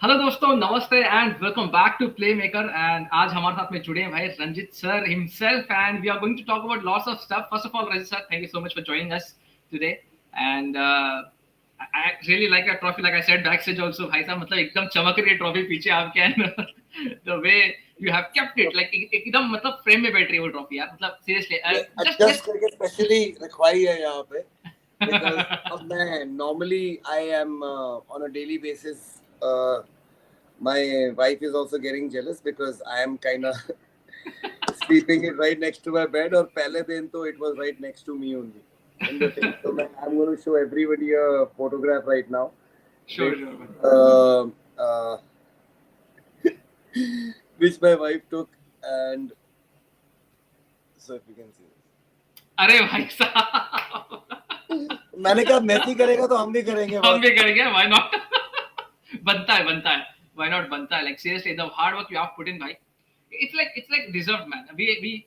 Hello दोस्तों, नमस्ते and welcome back to play maker. And आज हमारे साथ में जुड़े हैं भाई Ranjit sir himself and we are going to talk about lots of stuff. First of all Ranjit sir, thank you so much for joining us today. And I really like your trophy, like I said back stage also. भाई साहब मतलब एकदम चमक रही है trophy पीछे आपके and the way you have kept it, like एकदम मतलब फ्रेम में बैठ रही है वो ट्रॉफी यार, मतलब ये सीरियसली जस्ट एडजस्ट जस्ट करके स्पेशली रखवाई है यहाँ पे बिकॉज अब मैं normally I am on a daily basis my wife is also getting jealous because I am kind of sleeping it right next to my bed और पहले दिन तो it was right next to me only in the thing. So I'm going to show everybody a photograph right now sure which sure. uh, uh, which my wife took and so if you can see अरे भाई साहब मैंने कहा Messi करेगा तो हम भी करेंगे हम बस भी करेंगे, व्हाई नॉट। बनता है, व्हाई नॉट बनता है, like seriously the hard work you have put in भाई, it's like deserved man. We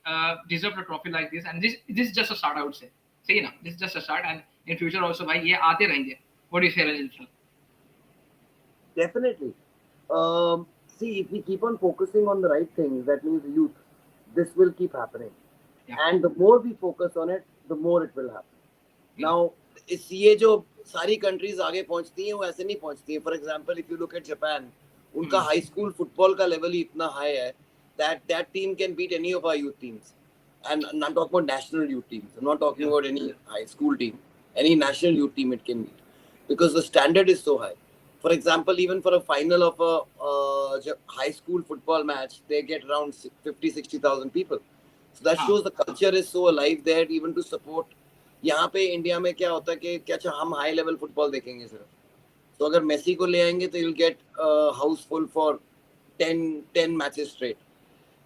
deserve a trophy like this, and this is just a start, I would say. सही है ना, this is just a start and in future also भाई ये आते रहेंगे। What do you say Rajat sir? definitely see if we keep on focusing on the right things that means youth this will keep happening Yeah, and the more we focus on it the more it will happen yeah, now इस ये जो सारी countries आगे पहुंचती हैं वो ऐसे नहीं पहुंचती हैं for example if you look at Japan उनका hmm, हाई स्कूल फुटबॉल का लेवल ही इतना हाई है that team can beat any of our youth teams and I'm talking about national youth teams I'm not talking yeah, about any high school team any national youth team it can beat because the standard is so high for example even for a final of a high school football match they get around 50-60,000 people so that हाँ, shows the culture is so alive there even to support यहाँ पे India में क्या होता है कि क्या हम हाई लेवल फुटबॉल देखेंगे सिर्फ तो अगर मेसी को ले आएंगे तो you'll get house full for 10 matches straight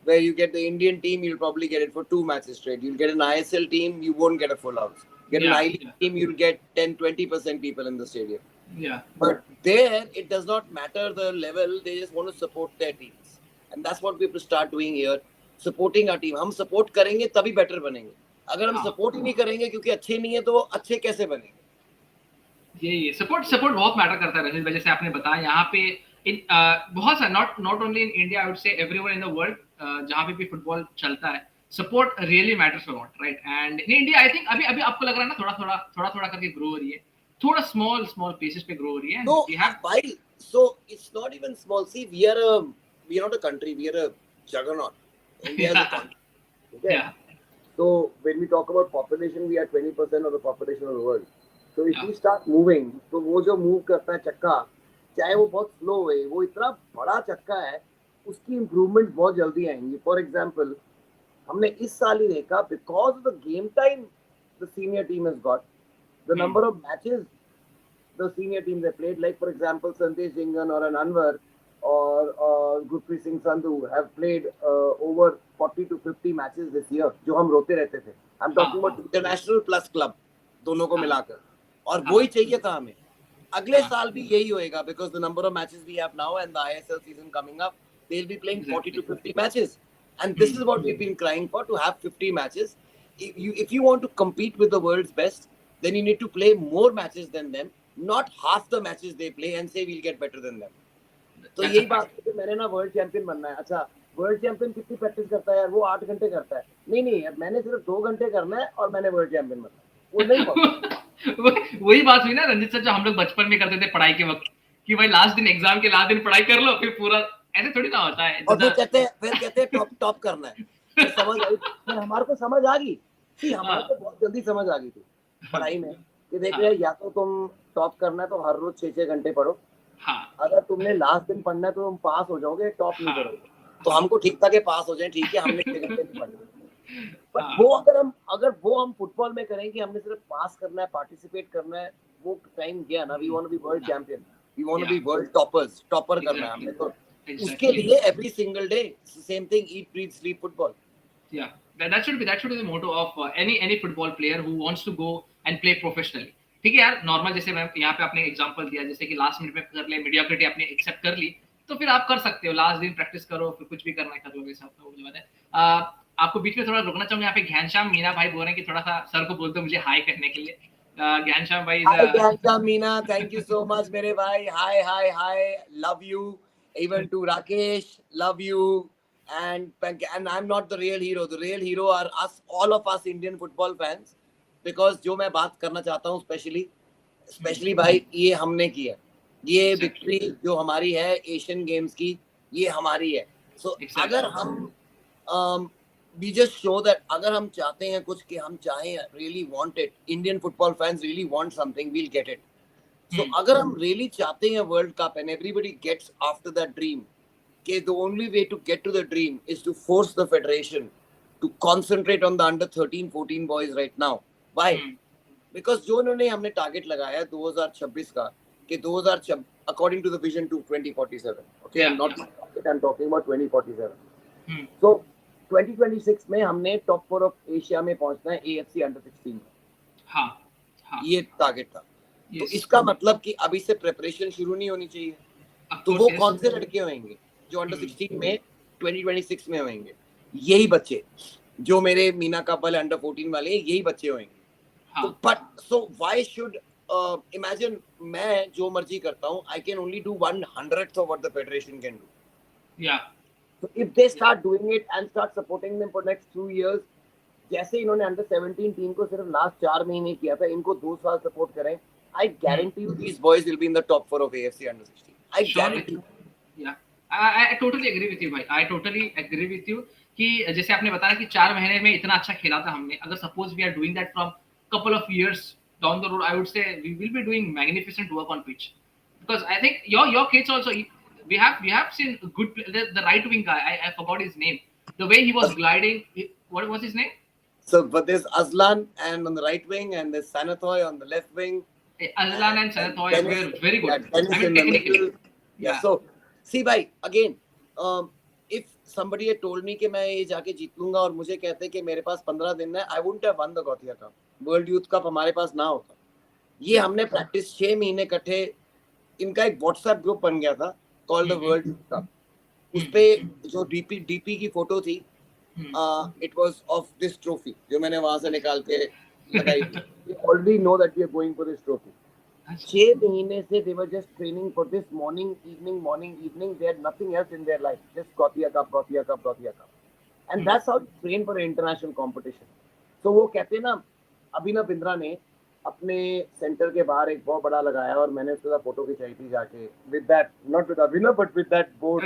where you get the Indian team, you'll probably get it for 2 matches straight. You'll get an ISL team, you won't get a full house. Get an yeah, I League yeah, team, you'll get 10-20% people in the stadium. yeah, But there, it does not matter the level, they just want to support their teams. And that's what we have to start doing here, supporting our team. हम support करेंगे तभी better बनेंगे. अगर हम हाँ, support ही नहीं करेंगे क्योंकि अच्छे नहीं है तो वो अच्छे कैसे बनेंगे? ये सपोर्ट सपोर्ट बहुत मैटर करता है रजत, जैसे आपने बताया यहाँ पे बहुत सा, not not only in India, I would say everywhere in the world, जहाँ पे भी फुटबॉल चलता है support really matters a lot, right. And in India I think अभी अभी आपको लग रहा है ना, थोड़ा थोड़ा करके ग्रो हो रही है, थोड़ा स्मॉल स्मॉल पेसेस पे ग्रो हो रही है and No, we have why? So it's not even small. See, we are not a country. We are a juggernaut. India is a या continent. Okay. या So when we talk about population, we are 20% of the population of the world. So if या we start moving, तो वो जो move करता है चक्का, चाहे वो बहुत slow है, वो इतना बड़ा चक्का है, उसकी improvement बहुत जल्दी आएंगी. For example, हमने इस साल ही देखा because of the game time the senior team has got, the number of matches the senior teams have played, like for example Sandesh Jingan or an Anwar or Gurpreet Singh Sandhu have played over 40 to 50 matches this year. जो हम रोते रहते थे. I'm हाँ talking हाँ about international plus club दोनों को हाँ मिलाकर. और हाँ वही चाहिए था हमें. अगले हाँ साल भी यही होएगा because the number of matches we have now and the ISL season coming up, they'll be playing 40 to exactly 50 matches. And this is what we've been crying for, to have 50 matches. If you want to compete with the world's best, then you need to play more matches than them, not half the matches they play and say we'll get better than them. तो that's a यही बात fact. है कि मैंने ना world champion बनना है. अच्छा, वर्ल्ड चैंपियन कितनी प्रैक्टिस करता है यार? वो 8 घंटे करता है. नहीं नहीं यार, मैंने सिर्फ 2 घंटे करना है और मैंने वर्ल्ड चैंपियन बनना है. वो नहीं पॉसिबल. वही बात हुई ना रंजित सर, जो हम लोग बचपन में करते थे पढ़ाई के वक्त, कि भाई लास्ट दिन, एग्जाम के लास्ट दिन पढ़ाई कर लो, फिर पूरा ऐसे थोड़ी ना होता है और जैसा। फिर कहते हैं टॉप टॉप करना है. फिर समझ आई, फिर हमारे को समझ आ गई. सी हमारे को हाँ बहुत जल्दी समझ आ गई थी पढ़ाई में कि देख हाँ रहे या तो तुम टॉप करना है तो हर रोज 6-6 घंटे पढ़ो. हाँ अगर तुमने लास्ट दिन पढ़ना है तो तुम पास हो जाओगे, टॉप नहीं हाँ करोगे. तो हाँ हमको ठीक था कि पास हो जाए, ठीक है, हमने 6 घंटे नहीं पढ़े. बट हाँ वो अगर हम फुटबॉल में करें कि हमने सिर्फ पास करना है, पार्टिसिपेट करना है, वो टाइम गया ना. We want to be world champion, we want to या बी वर्ल्ड टॉपर करना है एग्जैक्टली हमने. तो उसके एग्जैक्टली लिए every single day same thing, eat breathe sleep football. Yeah, that should be the motto of any football player who wants to go and play professionally. ठीक है यार, normal जैसे मैं यहाँ पे आपने एग्जांपल दिया, जैसे कि लास्ट मिनट में कर ले, मीडियोक्रिटी आपने एक्सेप्ट कर ली, तो फिर आप कर सकते हो, लास्ट दिन प्रैक्टिस करो, फिर कुछ भी करना है कर लो, वैसा तो वो बात है। आपको बीच में थोड़ा रुकना चाहूंगा, यहाँ पे घनश्याम मीना भाई बोल रहे हैं कि थोड़ा सा सर को बोल दो मुझे हाई करने के लिए। Gyansham bhai is Hi, a Priyanka, Meena. Thank you so much, mere bhai. Hi, hi, hi. Love you. Even to Rakesh, love you. And I'm not the real hero. The real hero are us, all of us Indian football fans. Because जो मैं बात करना चाहता हूँ specially भाई ये हमने की है. ये exactly, विक्ट्री जो हमारी है एशियन गेम्स की ये हमारी है. सो exactly. अगर हम we just show that अगर हम चाहते हैं कुछ कि हम चाहें really want it, Indian football fans really want something, we'll get it. So अगर हम really चाहते हैं World Cup and everybody gets after that dream, okay, the only way to get to the dream is to force the federation to concentrate on the under 13 14 boys right now. Why? Because जो उन्होंने हमने target लगाया है 2026 का कि 2026 according to the vision to 2047, okay, Yeah, I'm not I'm talking about 2047. Hmm. So 2026 में हमने top 4 of Asia में पहुंचना है AFC अंडर 16 में. हाँ, हाँ. ये टारगेट था. तो Yes. इसका मतलब कि अभी से प्रिपरेशन शुरू नहीं होनी चाहिए. Of तो course, वो yes. कौन से लड़के होंगे जो अंडर 16 में 2026 में होंगे? यही बच्चे जो मेरे मीना कपल अंडर 14 वाले हैं, यही बच्चे होंगे. तो but so why should imagine मैं जो मर्जी करता हूँ, I can only do 1/100th of what the federation can do. Yeah. So if they start doing it and start supporting them for next 2 years, जैसे इन्होंने अंडर 17 टीम को सिर्फ last 4 महीने किया था, इनको 2 साल सपोर्ट करें, I guarantee you these boys will be in the top 4 of AFC under 16. I guarantee. Yeah. I totally agree with you भाई. I totally agree with you कि जैसे आपने बताया कि 4 महीने में इतना अच्छा खेला था हमने. अगर suppose we are doing that from couple of years down the road, I would say we will be doing magnificent work on pitch. Because I think your kids also, we have seen good the right wing guy. I forgot his name. The way he was gliding. What was his name? So, but there's Aslan and on the right wing, and there's Sanatoy on the left wing. Aslan and Sanatoy were very good. Yeah, Dennis I mean, in the technically. middle. Yeah. So, see, bhai, again, if somebody had told me कि मैं ये जाके जीत लूंगा और मुझे कहते कि मेरे पास 15 दिन है, I wouldn't have won the Gothia Cup. World Youth Cup हमारे पास ना होता. ये हमने प्रैक्टिस 6 महीने इकट्ठे, इनका एक व्हाट्सएप ग्रुप बन गया था called the world youth cup. उस पे जो डीपी की फोटो थी, it was of this trophy जो मैंने वहां से निकाल के लगाई थी. We already know that we are going for this trophy. 6 महीने से they were just training for this morning, evening. They had nothing else in their life. Just Gothia Cup. And that's how you train for an international competition. So वो कहते हैं ना, अभिनव बिंद्रा ने अपने centre के बाहर एक बहुत बड़ा लगाया और मैंने उसके साथ फोटो खिंचाई थी जाके with that, not with Abhinav but with that board.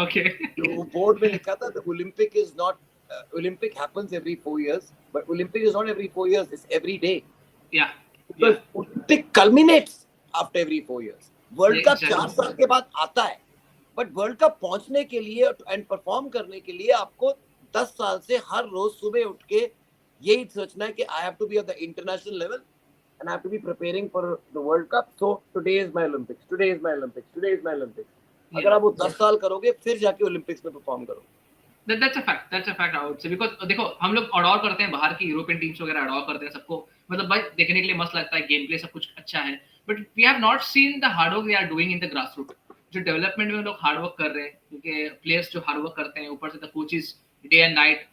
Okay. तो बोर्ड में लिखा था the Olympic is not Olympic happens every 4 years, but Olympic is not every 4 years, it's every day. Yeah. Because Olympic culminates after every 4 years. World cup 4 साल के बाद आता है, but world cup पहुंचने के लिए एंड परफॉर्म करने के लिए आपको 10 साल से हर रोज सुबह उठ के यही सोचना है कि I have to be at the international level and I have to be preparing for the World Cup. So today is my Olympics. अगर आप वो 10 साल करोगे फिर जाके ओलंपिक्स में परफॉर्म करोगे. That's a fact I would say, because देखो हम लोग अडॉर करते हैं बाहर की यूरोपियन टीम्स वगैरह अडॉर करते हैं सबको, मतलब भाई देखने के लिए मस्त लगता है, गेम प्ले सब कुछ अच्छा है, but we have not seen the hard work they are doing in the grass root. जो डेवलपमेंट में लोग हार्ड वर्क कर रहे हैं, क्योंकि प्लेयर्स जो हार्ड वर्क करते हैं, ऊपर से the coaches day and night,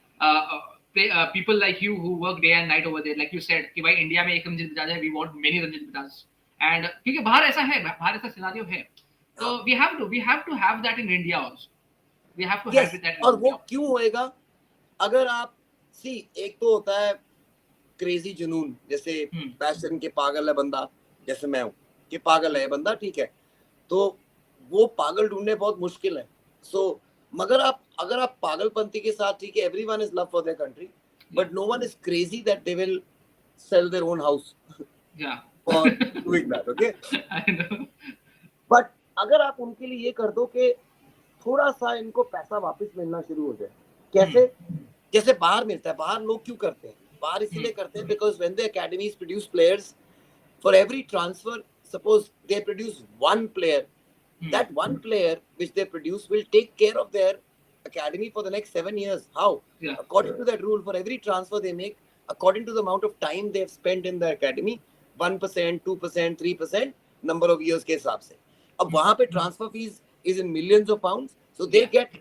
people like you who work day and night over there, like you said कि भाई इंडिया में एक रंजीत बजाज है, we want many Ranjit Bajaj, and क्योंकि बाहर ऐसा है, बाहर ऐसा सिनेरियो है, तो we have to have that in India also. We have to have that. और वो क्यों होएगा? अगर आप एक तो होता है क्रेजी जुनून, जैसे पैशन के पागल है बंदा, जैसे मैं हूँ कि पागल है बंदा, ठीक है, तो वो पागल ढूंढने बहुत मुश्किल है. सो मगर अगर आप पागलपंती के साथ, ठीक है, everyone is love for their country, but no one is crazy that they will sell their own house for doing that. Okay, I know. But अगर आप उनके लिए ये कर दो कि थोड़ा सा इनको पैसा वापस मिलना शुरू हो जाए. कैसे? जैसे बाहर मिलता है. बाहर लोग क्यों करते हैं? बाहर इसलिए करते हैं because when the academies produce players, for every transfer, suppose they produce one player, that one player which they produce will take care of their academy for the next 7 years. How? According to that rule, for every transfer they make, according to the amount of time they have spent in the academy, 1%, 2%, 3% number of years के हिसाब से. अब वहाँ पे transfer fees is in millions of pounds, so they get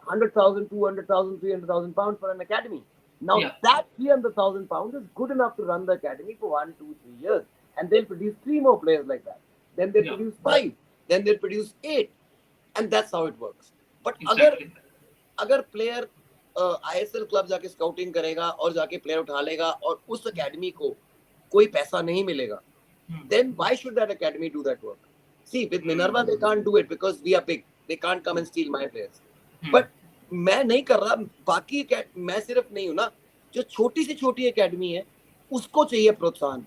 100,000, 200,000, 300,000 pounds for an academy. Now Yeah. that 300,000 pounds is good enough to run the academy for 1, 2, 3 years, and they'll produce 3 more players like that. Then they Yeah. produce 5, then they'll produce 8, and that's how it works. But Exactly. अगर player ISL club जाके scouting करेगा और जाके player उठा लेगा और उस academy को कोई पैसा नहीं मिलेगा, then why should that academy do that work? See, with Minerva they can't do it because we are big. They can't come and steal my players. But मैं नहीं कर रहा, बाकी मैं सिर्फ नहीं हूं ना, जो छोटी से छोटी एकेडमी है उसको चाहिए प्रोत्साहन.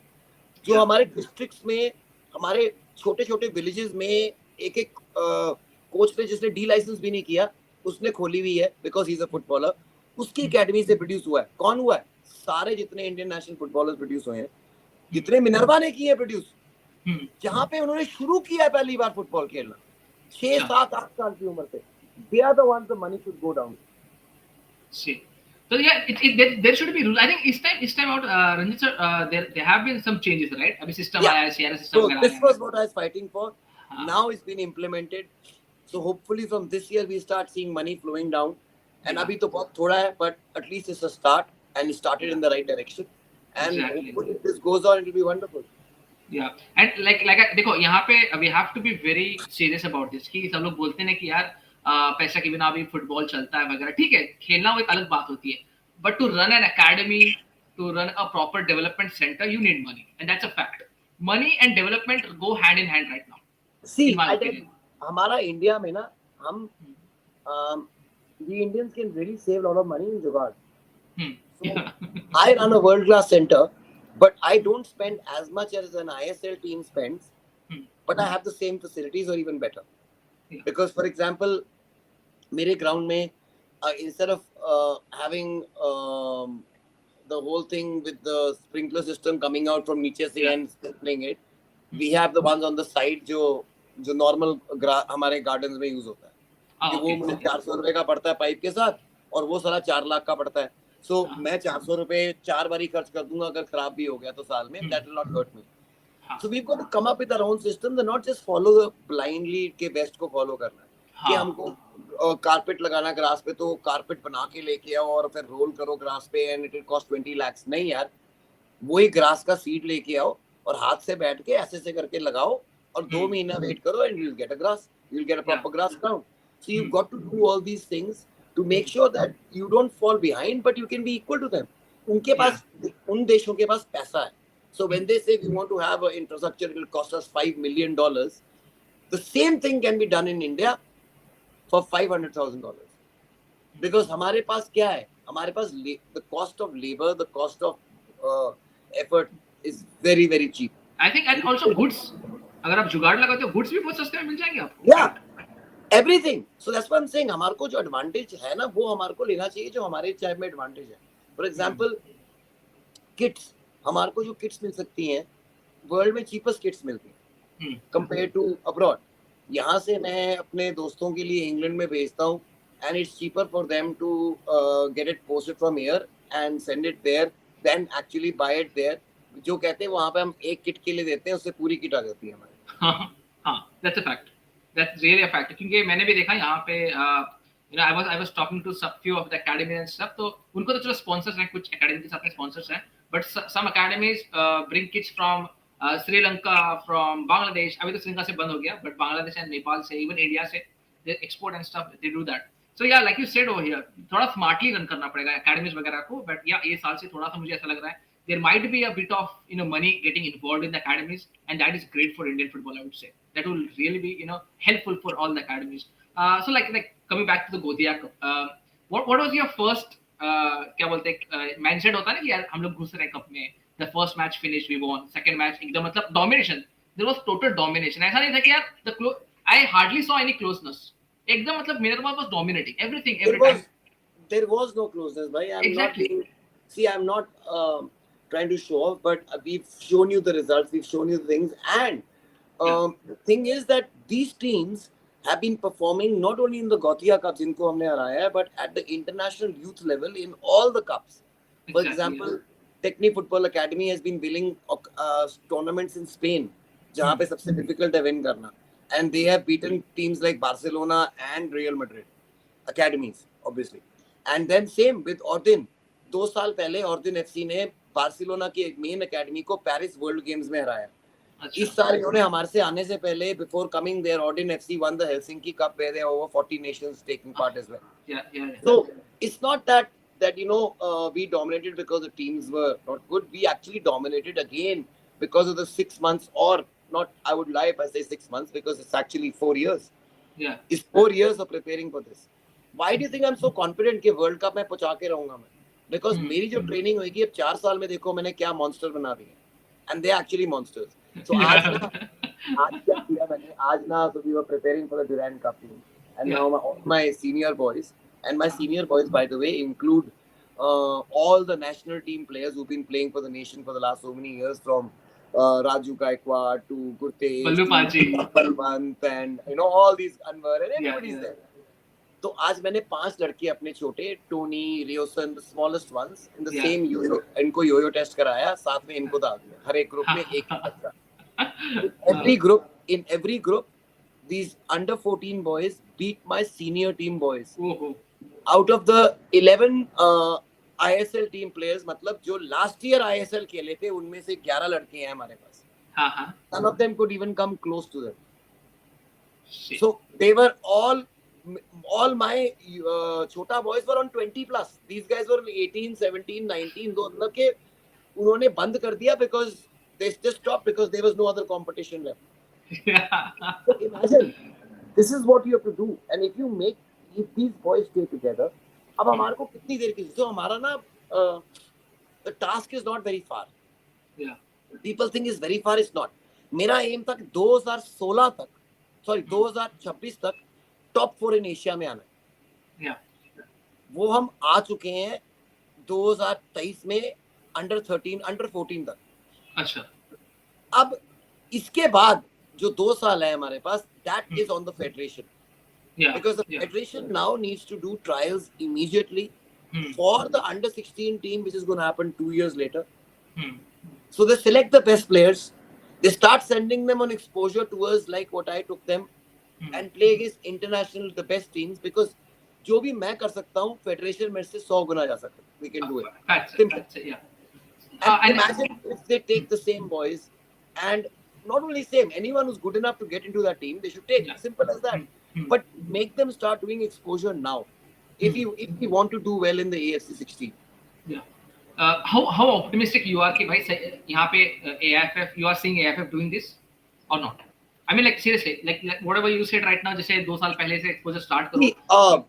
जो हमारे डिस्ट्रिक्ट्स में, हमारे छोटे छोटे विलेजेस में एक एक कोच ने जिसने डी लाइसेंस भी नहीं किया उसने खोली हुई है because he is a footballer, उसकी एकेडमी से प्रोड्यूस हुआ है. कौन हुआ है? सारे जितने इंडियन नेशनल फुटबॉलर्स प्रोड्यूस हुए हैं, जितने मिनर्वा ने किए प्रोड्यूस, जहां पे उन्होंने शुरू किया पहली बार फुटबॉल खेलना 6, 7, 8 साल की उम्र से, they are the ones the money should go down. See. So yeah, there should be rules. I think this time out, Ranjit sir, there have been some changes, right? अभी system आया है, CRS system So वगैरह this आया was है. what I was fighting for. Now it's been implemented. So hopefully from this year we start seeing money flowing down. And अभी तो बहुत थोड़ा है, but at least it's a start and it started in the right direction. And hopefully if this goes on, it will be wonderful. Yeah, and like देखो यहाँ पे we have to be very serious about this कि सब लोग बोलते हैं कि यार पैसा के बिना अभी फुटबॉल चलता है वगैरह. ठीक है, खेलना वो एक अलग बात होती है, but to run an academy, to run a proper development center, you need money, and that's a fact. Money and development go hand in hand right now. See, I think हमारा इंडिया में ना हम the Indians can really save a lot of money in जुगाड़. So I run a world class center, but I don't spend as much as an ISL team spends, but I have the same facilities or even better. Because for example, मेरे ground में instead of having the whole thing with the sprinkler system coming out from नीचे से and sprinkling it, we have the ones on the side जो normal हमारे gardens में use होता है. वो मुझे 400 रुपए का पड़ता है पाइप के साथ और वो सारा 4 लाख का पड़ता है. So मैं 400 रुपए 4 बारी खर्च कर दूंगा अगर खराब भी हो गया तो साल में. That will not hurt me. So we've got to come up with our own system and not just follow blindly के बेस्ट को फॉलो करना है कि हमको कारपेट लगाना ग्रास पे तो कारपेट बना के लेके आओ और फिर रोल करो ग्रास पे and it will cost 20 lakhs. नहीं यार, वही ग्रास का सीड लेके आओ और हाथ से बैठ के ऐसे करके लगाओ और 2 महीना वेट करो and you will get a grass, you will get a proper grass ground. So you've got to do all these things to make sure that you don't fall behind, but you can be equal to them. उनके पास, उन देशों के पास पैसा है. So when they say we want to have an infrastructure, it will cost us $5 million. The same thing can be done in India for $500,000. Because हमारे पास क्या है? हमारे पास the cost of labor, the cost of effort is very very cheap. I think and also goods. अगर आप जुगाड़ लगाते हो goods भी बहुत सस्ते में मिल जाएंगे आपको. Yeah. Everything. So that's what I'm saying. हमारे को जो advantage है ना वो हमारे को लेना चाहिए जो हमारे चाइल्ड में advantage है. For example, kits. हमारे को जो kits मिल सकती हैं वर्ल्ड में cheapest kits मिलती हैं compared to abroad. यहाँ से मैं अपने दोस्तों के लिए इंग्लैंड में भेजता हूँ and it's cheaper for them to get it posted from here and send it there than actually buy it there. जो कहते हैं वहाँ पे हम एक किट के लिए देते हैं उससे पूरी किट आ जाती है हमारी. हाँ, that's a fact. That's really a fact. क्योंकि मैंने भी देखा यहाँ पे I was talking to some few of the academies and stuff. तो उनको तो चलो sponsors हैं, कुछ academy के साथ में sponsors हैं, but some academies bring kids from Sri Lanka, from Bangladesh. अभी तो श्रीलंका से बंद हो गया, but Bangladesh and Nepal से, even India से, they export and stuff. They do that. So yeah, like you said over here, थोड़ा smartly run करना पड़ेगा academies वगैरह को. But yeah, ये साल से थोड़ा सा मुझे ऐसा लग रहा है there might be a bit of money getting involved in the academies, and that is great for Indian football. I would say that will really be helpful for all the academies. So like coming back to the Gothia Cup, what was your first क्या बोलते हैं mindset होता है ना कि यार हम लोग घुस रहे कप में. The first match finished, we won. Second match एकदम मतलब domination. There was total domination. ऐसा नहीं था कि यार I hardly saw any closeness. एकदम मतलब Minerva was dominating everything every time. There was no closeness, bhai. I'm not trying to show off, but we've shown you the results, we've shown you the things, and the thing is that these teams have been performing not only in the Gothia Cups, जिनको हमने हराया है, but at the international youth level in all the cups. For example, Techni Football Academy has been winning tournaments in Spain, जहाँ पे सबसे difficult है win करना, and they have beaten teams like Barcelona and Real Madrid academies, obviously. And then same with Ordin. 2 साल पहले ऑर्डिन FC ने Barcelona की एक मेन एकेडमी को पेरिस वर्ल्ड गेम्स में हराया। इस साल इन्होंने हमारे से आने से पहले before coming there ordin FC won the Helsinki cup where there over 40 nations taking part as well. Yeah. So it's not that you know we dominated because the teams were not good. We actually dominated again because of the 6 months, or not, I would lie if I say 6 months because it's actually 4 years. Yeah. It's 4 years of preparing for this. Why do you think I'm so confident कि world cup में पहुंचा के रहूंगा मैं? Because मेरी जो training होगी अब 4 साल में देखो मैंने क्या मॉन्स्टर बना दिए, and they are actually monsters. So आज क्या किया मैंने, आज ना, so we were preparing for the Durand Cup team, and now my senior boys, and my senior boys by the way include all the national team players who've been playing for the nation for the last so many years, from Raju Gaikwad to Gurtesh Ballu Paji, Balwant, and you know all these Anwar and everybody's there. तो आज मैंने 5 लड़के अपने छोटे, Tony, Rioson, the smallest ones in the same yoyo, इनको yoyo test कराया, साथ में इनको डाल दिया हर एक ग्रुप में एक बच्चा. every group these under 14 boys beat my senior team boys. Out of the 11 ISL team players, मतलब जो last year ISL खेले थे उनमें से 11 लड़के हैं हमारे पास. None of them could even come close to them. So they were all my छोटा boys were on 20 plus. These guys were 18, 17, 19. तो मतलब के उन्होंने बंद कर दिया because they just stopped because there was no other competition left. So imagine, this is what you have to do, and if these boys stay together, अब हमारे को कितनी देर की, so हमारा ना the task is not very far. Yeah. People think it's very far, it's not. मेरा aim तक 2026 तक टॉप 4 इन एशिया में आना है. Yeah. वो हम आ चुके हैं 2023 में अंडर 13 अंडर 14 तक. अच्छा. अब इसके बाद जो 2 साल है हमारे पास, that is on the federation. Yeah. Because the federation now needs to do trials immediately for the under 16 team, which is going to happen 2 years later. So they select the best players. They start sending them on exposure tours like what I took them, and play against international the best teams, because जो भी मैं कर सकता हूँ federation मेरे से 100 गुना जा सकता है. We can do it. That's it, yeah. And imagine if they take the same boys, and not only same, anyone who's good enough to get into that team, they should take. Simple as that. But make them start doing exposure now, if we want to do well in the AFC 16. Yeah. How optimistic you are कि भाई यहाँ पे AFF, you are seeing AFF doing this or not? I mean, like seriously, like whatever you said right now, जैसे 2 साल पहले से exposure start करो,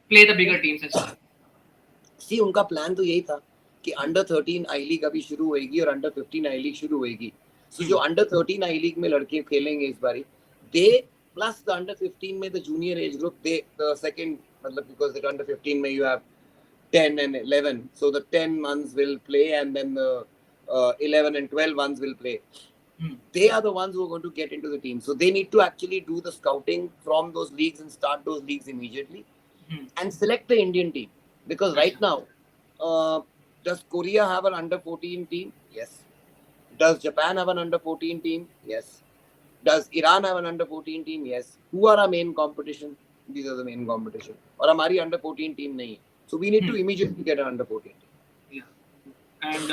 play the bigger teams and stuff. See, उनका प्लान तो यही था कि अंडर 13 आई लीग अभी शुरू होएगी और अंडर 15 आई लीग शुरू होएगी. सो जो अंडर 13 आई लीग में लड़के खेलेंगे इस बारी, दे प्लस द अंडर 15 में the junior age group, they the second, मतलब बिकॉज़ द अंडर 15 में you have 10 and 11, so the 10 ones will play, and then the 11 and 12 ones will play. They are the ones who are going to get into the team, so they need to actually do the scouting from those leagues and start those leagues immediately, and select the Indian team, because right now does Korea have an under 14 team? Yes. Does Japan have an under 14 team? Yes. Does Iran have an under 14 team? Yes. Who are our main competition? These are the main competition. और हमारी under 14 team नहीं है. So we need to immediately get an under 14 team. Yeah. And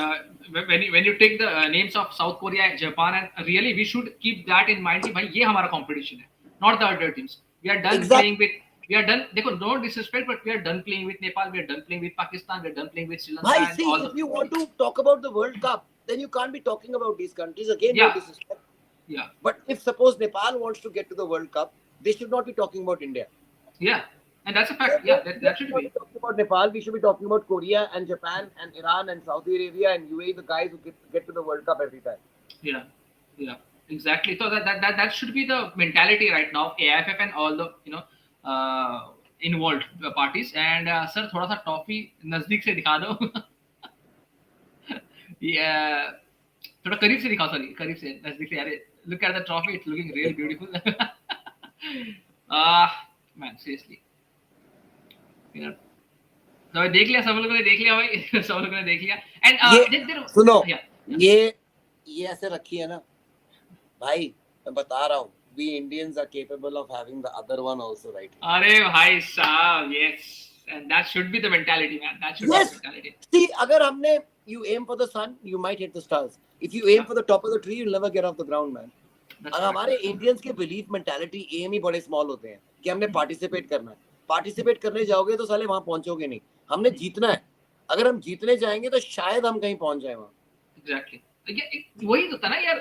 when you take the names of South Korea and Japan, and really we should keep that in mind कि भाई ये हमारा competition है, not the other teams. We are done playing with. We are done. देखो, no disrespect, but we are done playing with Nepal. We are done playing with Pakistan. We are done playing with Sri Lanka. Bhai, see, if you want to talk about the World Cup, then you can't be talking about these countries again. Yeah. No disrespect. Yeah. But if suppose Nepal wants to get to the World Cup, they should not be talking about India. Yeah, and that's a fact. Yeah, that should be. Talking about Nepal, we should be talking about Korea and Japan and Iran and Saudi Arabia and UAE, the guys who get to the World Cup every time. Yeah, exactly. So that should be the mentality right now. AFF and all the involved parties. And sir, थोड़ा सा toffee नजदीक से दिखा दो. Yeah, थोड़ा करीब से दिखाओ, सॉरी, करीब से, नजदीक से. यार, look at the trophy, it's looking really beautiful. Man, seriously. तो देख लिया, सब लोगों ने देख लिया भाई. सब लोगों ने देख लिया. And सुनो, ये ऐसे रखी है ना भाई, मैं बता रहा हूँ, we Indians are capable of having the other one also, right? अरे भाई साहब, yes. and that should be the mentality, man. That should be Yes. the mentality. See, अगर हमने you aim for the sun, you might hit the stars. If you aim for the top of the tree, you'll never get off the ground, man. That's और correct. हमारे Indians के belief mentality M ही बड़े small होते हैं कि हमने participate करना है. पार्टिसिपेट करने जाओगे तो साले वहां पहुंचोगे नहीं. हमने जीतना है. अगर हम जीतने जाएंगे तो शायद हम कहीं पहुंच जाए वहां. Exactly. वही तो था ना यार,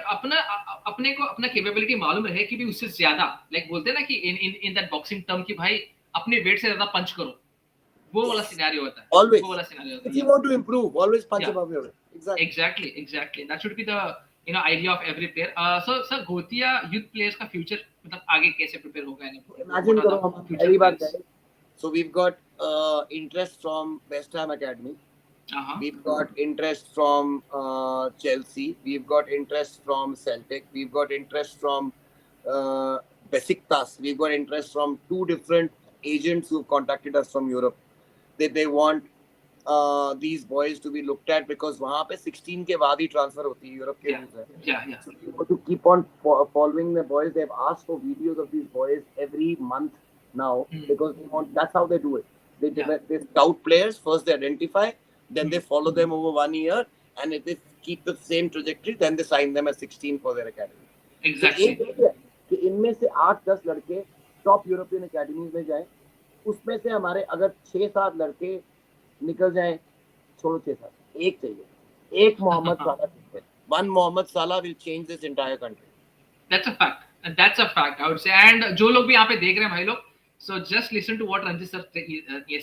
अपने को अपना कैपेबिलिटी मालूम रहे कि भी उससे ज्यादा, लाइक बोलते हैं ना कि इन दैट बॉक्सिंग टर्म कि भाई अपने वेट से ज्यादा पंच करो, वो वाला सिनेरियो होता है. Always. वो वाला सिनेरियो होता है. If you want to improve, always punch Yeah. above your weight. Exactly. That should be the idea of every player. So sir, गोतिया youth players का future मतलब आगे कैसे prepare होगा इन्हें? Imagine करो हम पहली बार गए. So we've got interest from West Ham Academy. We've got interest from Chelsea. We've got interest from Celtic. We've got interest from Besiktas. We've got interest from 2 different agents who've contacted us from Europe. They want these boys to be looked at because वहाँ पे 16 के बाद ही transfer होती है Europe के rules है. Yeah. So we want to keep on following the boys. They've asked for videos of these boys every month now because they want. That's how they do it. They scout players first. They identify. Then they follow them over 1 year, and if they keep the same trajectory, then they sign them as 16 for their academy. Exactly. तो कि इनमें से 8-10 लड़के top European academies में जाएं, उसमें से हमारे अगर 6-7 लड़के निकल जाएं, छोड़ो 6-7, एक चाहिए, एक मोहम्मद साला चाहिए. One Mohammad Salah will change this entire country. That's a fact. I would say. And जो लोग भी यहाँ पे देख रहे हैं भाई लोग, so just listen to what Ranjit sir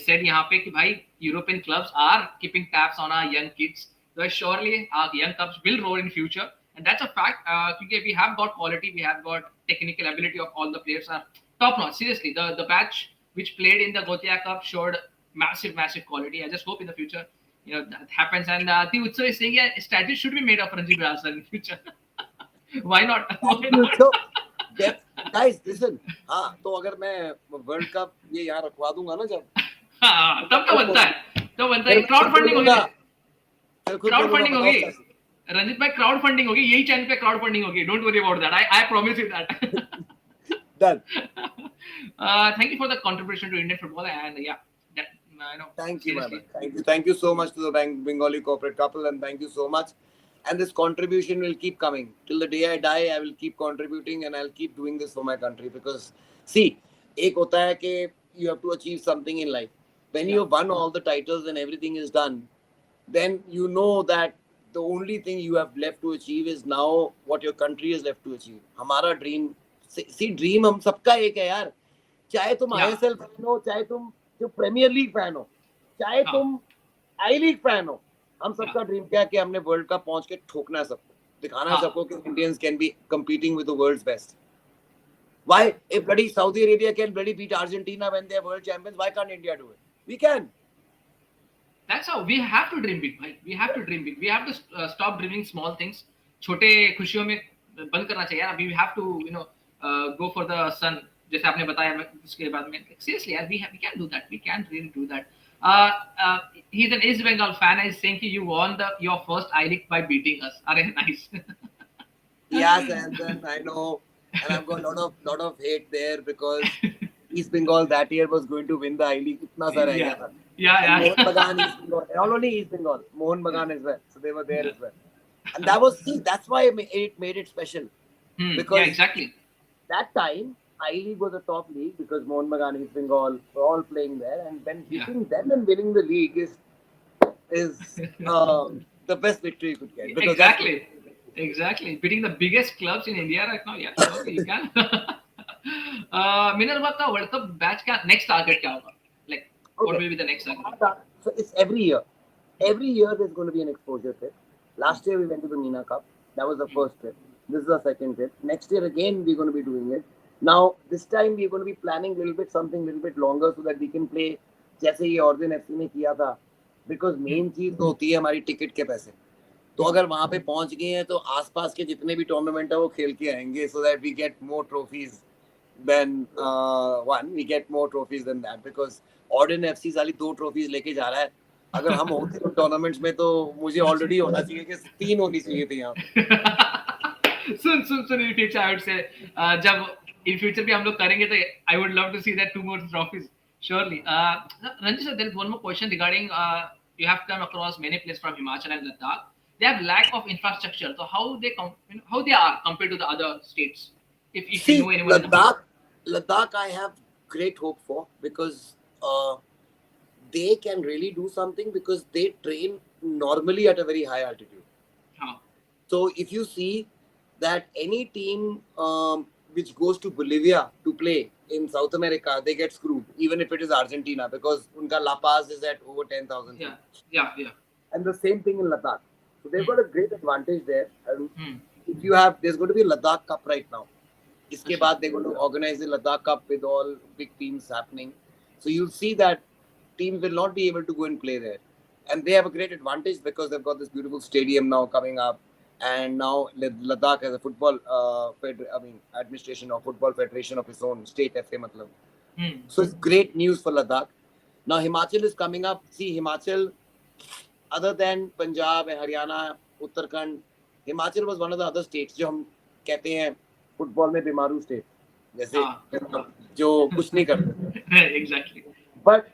said यहाँ पे कि भाई European clubs are keeping tabs on our young kids. So surely our young clubs will roll in future, and that's a fact. Because we have got quality, we have got technical ability of all the players are top notch. Seriously, the batch which played in the Gotia Cup showed massive quality. I just hope in the future that happens. And the Utsav is saying strategy should be made of Ranjit Bihar sir in future. Why not? So, guys, listen. हाँ, तो अगर मैं world cup ये यहाँ रखवा दूंगा ना जब, तब तो बनता है. क्राउड फंडिंग होगी. रंजित भाई क्राउड फंडिंग होगी, यही चैनल पे क्राउड फंडिंग होगी. Don't worry about that. I promise you that. Done. Thank you for the contribution to Indian football, and Thank you, man. Thank you so much to the Bengali corporate couple, and thank you so much. And this contribution will keep coming till the day I die. I will keep contributing, and I'll keep doing this for my country because, see, एक होता है कि you have to achieve something in life. When you have won all the titles and everything is done, then you know that the only thing you have left to achieve is now what your country is left to achieve. हमारा dream, see, dream हम सबका एक है यार. चाहे तुम ISL fan हो, चाहे तुम जो प्रीमियर लीग फैन हो, चाहे तुम आई लीग फैन हो, हम सबका ड्रीम क्या है कि हमने वर्ल्ड कप पहुंच के ठोकना है सबको, दिखाना है सबको कि Indians can be competing with the world's best. Why if bloody Saudi Arabia can bloody beat Argentina when they are world champions, why can't India do it? We can. That's how we have to dream big, भाई. We have to dream big. We have to stop dreaming small things. छोटे खुशियों में बंद करना चाहिए. We have to go for the sun. जैसे आपने बताया उसके बाद में. Seriously, यार, we can do that. We can really do that. He's an East Bengal fan. He's saying you won your first I-League by beating us. Arey, nice. Yes, and then I know, and I've got lot of hate there because East Bengal that year was going to win the I-League. Itna sa reh gaya tha. Yeah. Mohan Bagan, East Bengal. Not only East Bengal, Mohan Bagan as well. So they were there as well. And that's why it made it special. Because exactly. That time, I-League was a top league because Mohan Bagan, East Bengal were all playing there. And then beating them and winning the league is the best victory you could get. Because Exactly. Beating the biggest clubs in India right now. Yeah, you can. Minerva का World Cup batch का next target क्या होगा? Like, what will be the next target? So it's every year. Every year there's going to be an exposure trip. Last year we went to the MENA Cup. That was the first trip. This is the second trip. Next year again we're going to be doing it. Now this time we're going to be planning something a little bit longer so that we can play जैसे ये Ordin FC ने किया था. Because main चीज तो होती है हमारी टिकट के पैसे. तो अगर वहाँ पे पहुँच गए हैं तो आसपास के जितने भी टूर्नामेंट है वो खेल के आएंगे so that we get more trophies than that because Ordin FC साली 2 trophies लेके जा रहा है. अगर हम होते तो टूर्नामेंट्स में तो मुझे ऑलरेडी होना चाहिए कि 3 होनी चाहिए थी यहाँ. Soon in future I would say जब इन फ्यूचर भी हम लोग करेंगे तो I would love to see that 2 more trophies. Surely. Ranjit sir, there is one more question regarding you have come across many places from Himachal and Ladakh. They have lack of infrastructure. So how they how they are compared to the other states? If you know See, anyone in the field. Ladakh, I have great hope for because they can really do something because they train normally at a very high altitude. Huh. So if you see that any team which goes to Bolivia to play in South America, they get screwed, even if it is Argentina, because unka La Paz is at over 10,000 feet. Yeah. Yeah. Yeah. And the same thing in Ladakh. So they've Hmm. got a great advantage there. And Hmm. if you have, there's going to be a Ladakh Cup right now. Iske Achha. baad they're going to organize the Ladakh Cup with all big teams happening. So you'll see that teams will not be able to go and play there. And they have a great advantage because they've got this beautiful stadium now coming up. And now Ladakh has a football, administration or football federation of its own, state FA matlab. Hmm. So it's great news for Ladakh. Now Himachal is coming up. See, Himachal, other than Punjab and Haryana, Uttarakhand, Himachal was one of the other states जो हम कहते हैं football में बीमारू state जैसे जो कुछ नहीं करते. Exactly. बट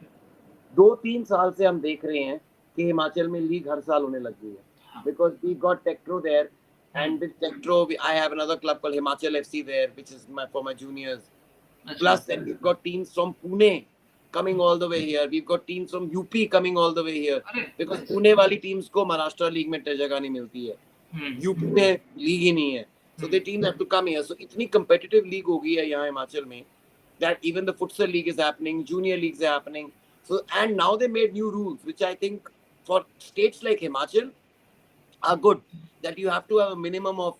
2-3 साल से हम देख रहे हैं कि हिमाचल में लीग हर साल होने लग गई है because we got Tektro there and with Tektro, I have another club called Himachal FC there, which is for my juniors. Plus, and we've got teams from Pune coming all the way here. We've got teams from UP coming all the way here. Because Pune वाली teams को Maharashtra league में जगह नहीं मिलती है. UP में league ही नहीं है. So the teams have to come here. So इतनी competitive league हो गई है यहाँ हिमाचल में that even the futsal league is happening, junior leagues are happening. So and now they made new rules, which I think for states like Himachal are good. That you have to have a minimum of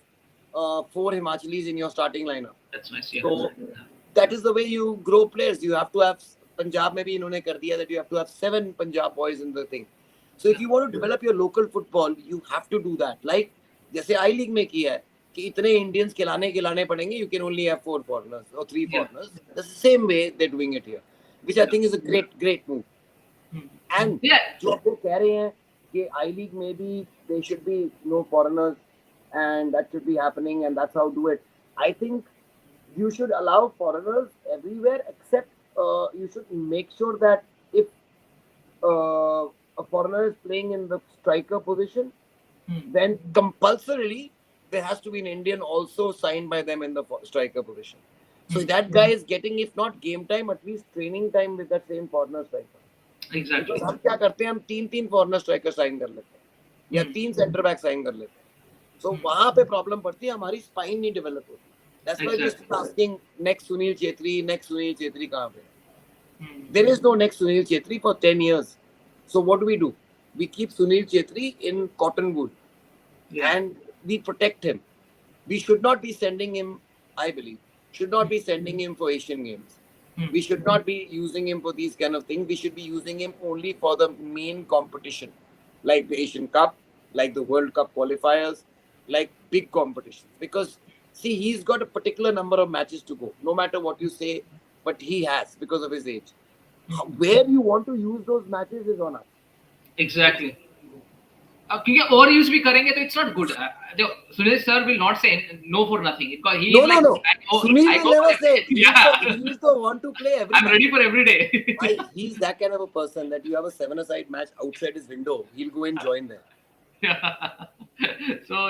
4 Himachalis in your starting lineup. That's nice. Yeah. So that is the way you grow players. You have to have Punjab में भी इन्होंने कर दिया that you have to have 7 Punjab boys in the thing. So if you want to develop your local football, you have to do that. Like जैसे I League में किया है कि इतने Indians खिलाने पड़ेंगे. You can only have 4 foreigners or 3 foreigners. That's the same way they're doing it here, which I think is a great move. And जो आप लोग कह रहे हैं कि I League में भी there should be no foreigners and that should be happening and that's how do it. I think you should allow foreigners everywhere except you should make sure that if a foreigner is playing in the striker position, then compulsorily there has to be an Indian also signed by them in the striker position. So that guy is getting, if not game time, at least training time with that same foreigner striker. Exactly. हम क्या करते हैं, हम 3 foreigner striker sign कर लेते हैं या 3 centre back sign कर लेते हैं. सो वहां पे प्रॉब्लम पड़ती है, हमारी स्पाइन नहीं डेवलप होती. That's why we are asking next Sunil Chhetri कहां पे. There is no next Sunil Chhetri for 10 years. So what do? We keep Sunil Chetri in cottonwood and we protect him. We should not be sending him, I believe, for Asian Games. We should not be using him for these kind of things. We should be using him only for the main competition, like the Asian Cup, like the World Cup qualifiers, like big competitions. Because, see, he's got a particular number of matches to go, no matter what you say, but he has because of his age. Where you want to use those matches is on us. Exactly. क्योंकि और use भी करेंगे तो it's not good. Sunil sir will not say no for nothing. No. Sunil will never say. He's the one to play every. I'm ready for every day. He's that kind of a person that you have a 7-a-side match outside his window, he'll go and join there. So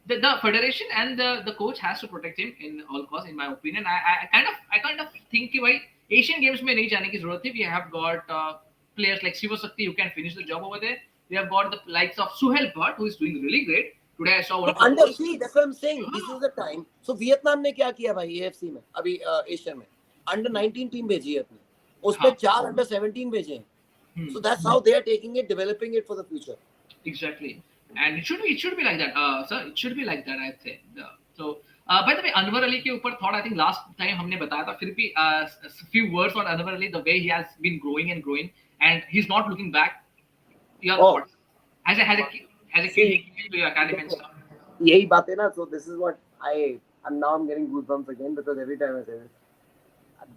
the federation and the coach has to protect him in all costs, in my opinion. I kind of think कि भाई Asian Games में नहीं जाने की जरूरत थी. We have got players like Shiva Shakti who can finish the job over there. We have got the likes of Suhail Bhatt who is doing really great. Today I saw one of the see, that's what I'm saying. This is the time. So Vietnam ने क्या किया भाई AFC में अभी Asian में under 19 team भेजी है अपने, उसमें 4 अंडर 17 भेजे हैं. So that's how they are taking it, developing it for the future. Exactly. And it should be like that, sir. It should be like that, I say. So by the way, Anwar Ali के ऊपर थोड़ा I think last time हमने बताया था. फिर भी few words on Anwar Ali, the way he has been growing and he's not looking back. Your thoughts? Has a kid to your academy and stuff. यही बात है ना. So this is what and now I'm getting goosebumps again because every time I say this.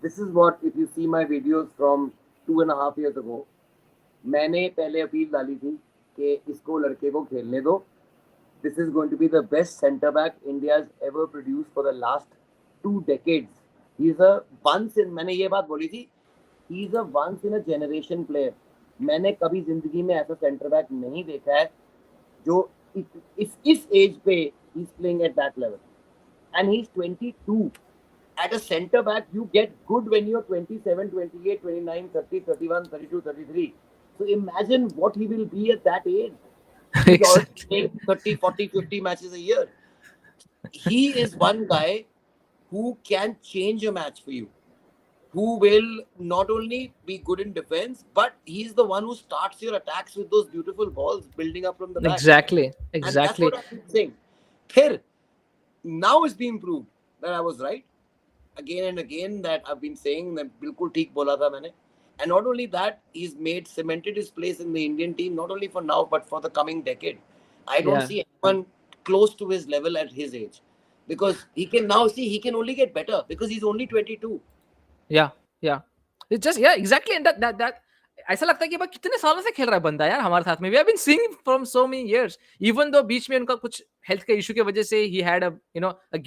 This is what, if you see my videos from 2.5 years ago, मैंने पहले appeal डाली थी कि इसको लड़के को खेलने दो. This is going to be the best centre back India has ever produced for the last 2 decades. He's a once in, मैंने ये बात बोली थी he is a once in a generation player. मैंने कभी जिंदगी में ऐसा सेंटर बैक नहीं देखा है जो इस एज पे he is playing at that level. And he is 22. At a center back, you get good when you're 27, 28, 29, 30, 31, 32, 33. So imagine what he will be at that age. He's already Exactly. playing 30, 40, 50 matches a year. He is one guy who can change a match for you, who will not only be good in defense, but he's the one who starts your attacks with those beautiful balls building up from the back. Exactly. And that's Exactly. what I've been saying. Here, now it's been proved that I was right. Again and again that I've been saying that बिल्कुल ठीक बोला था मैंने. And not only that, he's cemented his place in the Indian team, not only for now, but for the coming decade. I don't Yeah. see anyone close to his level at his age. Because he can now see, he can only get better because he's only 22. Yeah. Yeah. It's just, yeah, exactly. And that ऐसा लगता है कि भाई कितने सालों से खेल रहा है बंदा यार हमारे साथ में. We have been seeing from so many years, even though बीच में उनका कुछ हेल्थ के इशू की वजह से he had a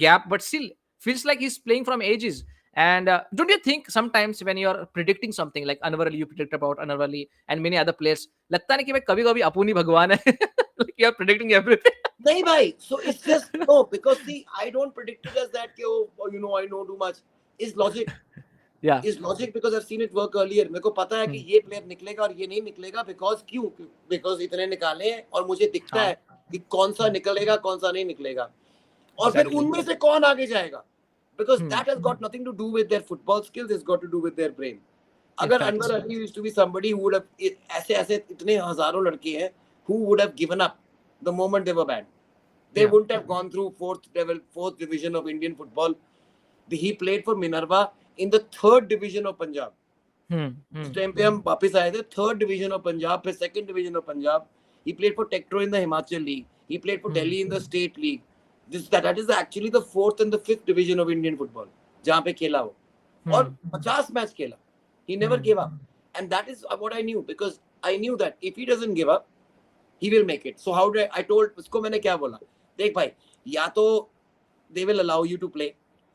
gap, but still feels like he's playing from ages. And don't you think sometimes when you're predicting something like Anwar Ali, you predict about Anwar Ali and many other players, लगता नहीं कि भाई कभी कभी अपुनी भगवान है. Like you're predicting everything. Nahi bhai. So it's just, no, because see, I don't predict it as that, I know too much. It's logic. Yeah. Is logic because I've seen it work earlier. मेरे को पता है कि ये player निकलेगा और ये नहीं निकलेगा because क्यों? Because इतने निकाले हैं और मुझे दिखता है कि कौन सा निकलेगा कौन सा नहीं निकलेगा और फिर उनमें से कौन आगे जाएगा. Because that has got nothing to do with their football skills. It's got to do with their brain. अगर Anwar Ali used to be somebody who would have ऐसे इतने हजारों लड़के हैं who would have given up the moment they were banned. They wouldn't have gone through fourth division of Indian football. He played for Minerva in the third division of Punjab. उस time पे हम वापस आए थे third division of Punjab फिर second division of Punjab. He played for Tektro in the Himachal League. He played for Delhi in the State League. That is actually the fourth and the fifth division of Indian football जहाँ पे खेला वो और 50 match खेला. He never gave up. And that is what I knew because I knew that if he doesn't give up, he will make it. So how do I told उसको मैंने क्या बोला, देख भाई या तो they will allow you to play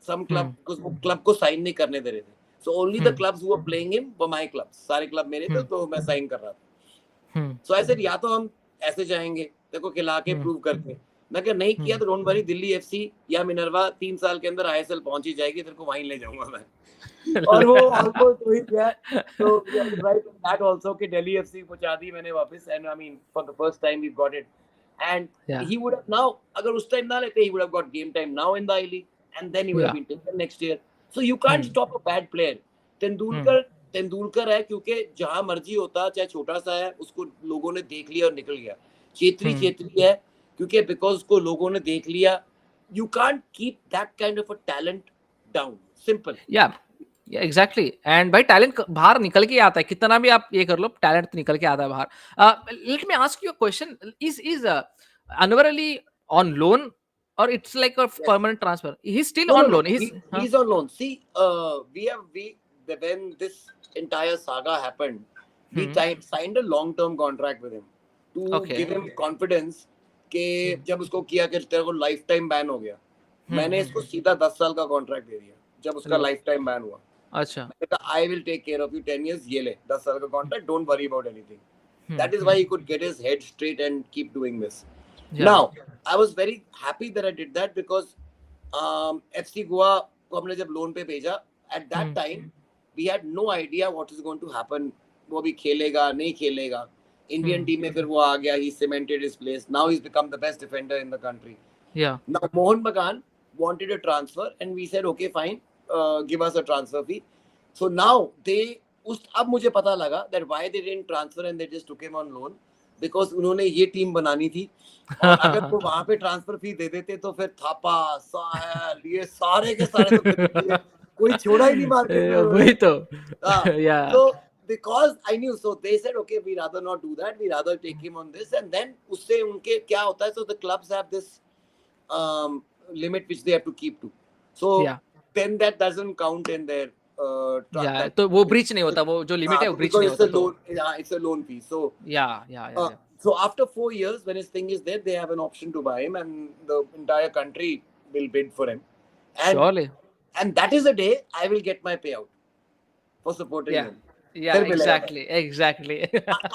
some club because वो club को साइन नहीं करने दे रहे थे. So only the clubs who were playing him were my clubs. सारे क्लब मेरे थे तो मैं साइन कर रहा था. So I said या तो हम ऐसे जाएंगे देखो खिला के प्रूव करके. मैं क्या नहीं किया तो डोंट वरी दिल्ली एफसी या मिनर्वा 3 साल के अंदर आईएसएल पहुंच ही जाएगी तेरे को वहीं ले जाऊंगा मैं. और वो ऑलमोस्ट वही किया. तो राइट दैट आल्सो कि दिल्ली एफसी पहुंचा दी मैंने वापस. And I mean for the first time we got it. And he would have now अगर उस टाइम ना लेते he would have got game time now in the I League and then he would have been taken next year. So you can't stop a bad player. Tendulkar है क्योंकि जहां मर्जी होता चाहे छोटा सा है उसको लोगों ने देख लिया और निकल गया. चेत्री है क्योंकि बिकॉज उसको लोगों ने देख लिया. You can't keep that kind of a talent down. Simple. Yeah, exactly. And भाई टैलेंट बाहर निकल के आता है कितना भी आप ये कर लो टैलेंट निकल के आता है बाहर. Let me ask you a question. Is Anwar Ali on loan or it's like a permanent transfer? He's still on loan. He's on loan. See, when this entire saga happened, we signed a long-term contract with him to give him confidence कि जब उसको किया कि तेरे को life time ban हो गया. मैंने इसको सीधा 10 साल का कॉन्ट्रैक्ट दे दिया जब उसका लाइफ टाइम बैन हुआ. अच्छा. मैंने कहा I will take care of you 10 years. ये ले 10 साल का contract. Don't worry about anything. That is why he could get his head straight and keep doing this. Now, I was very happy that I did that because FC Goa को हमने जब loan पे भेजा at that time we had no idea what is going to happen. वो भी खेलेगा नहीं खेलेगा. Indian team में फिर वो आ गया. He cemented his place. Now he's become the best defender in the country. Yeah. Now Mohan Bagan wanted a transfer and we said okay fine, give us a transfer fee. So now अब मुझे पता लगा that why they didn't transfer and they just took him on loan because उन्होंने ये team बनानी थी. और अगर वो वहां पे ट्रांसफर फी दे देते तो फिर थापा साहल ये सारे के सारे तो कोई छोड़ा ही नहीं मार्केट में. वही तो. So because I knew, so they said okay we rather not do that, we rather take him on this. And then उससे उनके क्या होता है, so the clubs have this limit which they have to keep to. So then that doesn't count in their तो वो breach नहीं होता. वो जो लिमिट है वो ब्रीच नहीं होता. It's a loan fee. So yeah. So after 4 years, when his thing is there, they have an option to buy him, and the entire country will bid for him. And, surely. And that is the day I will get my payout for supporting him. Yeah, फिर मिलेगा exactly.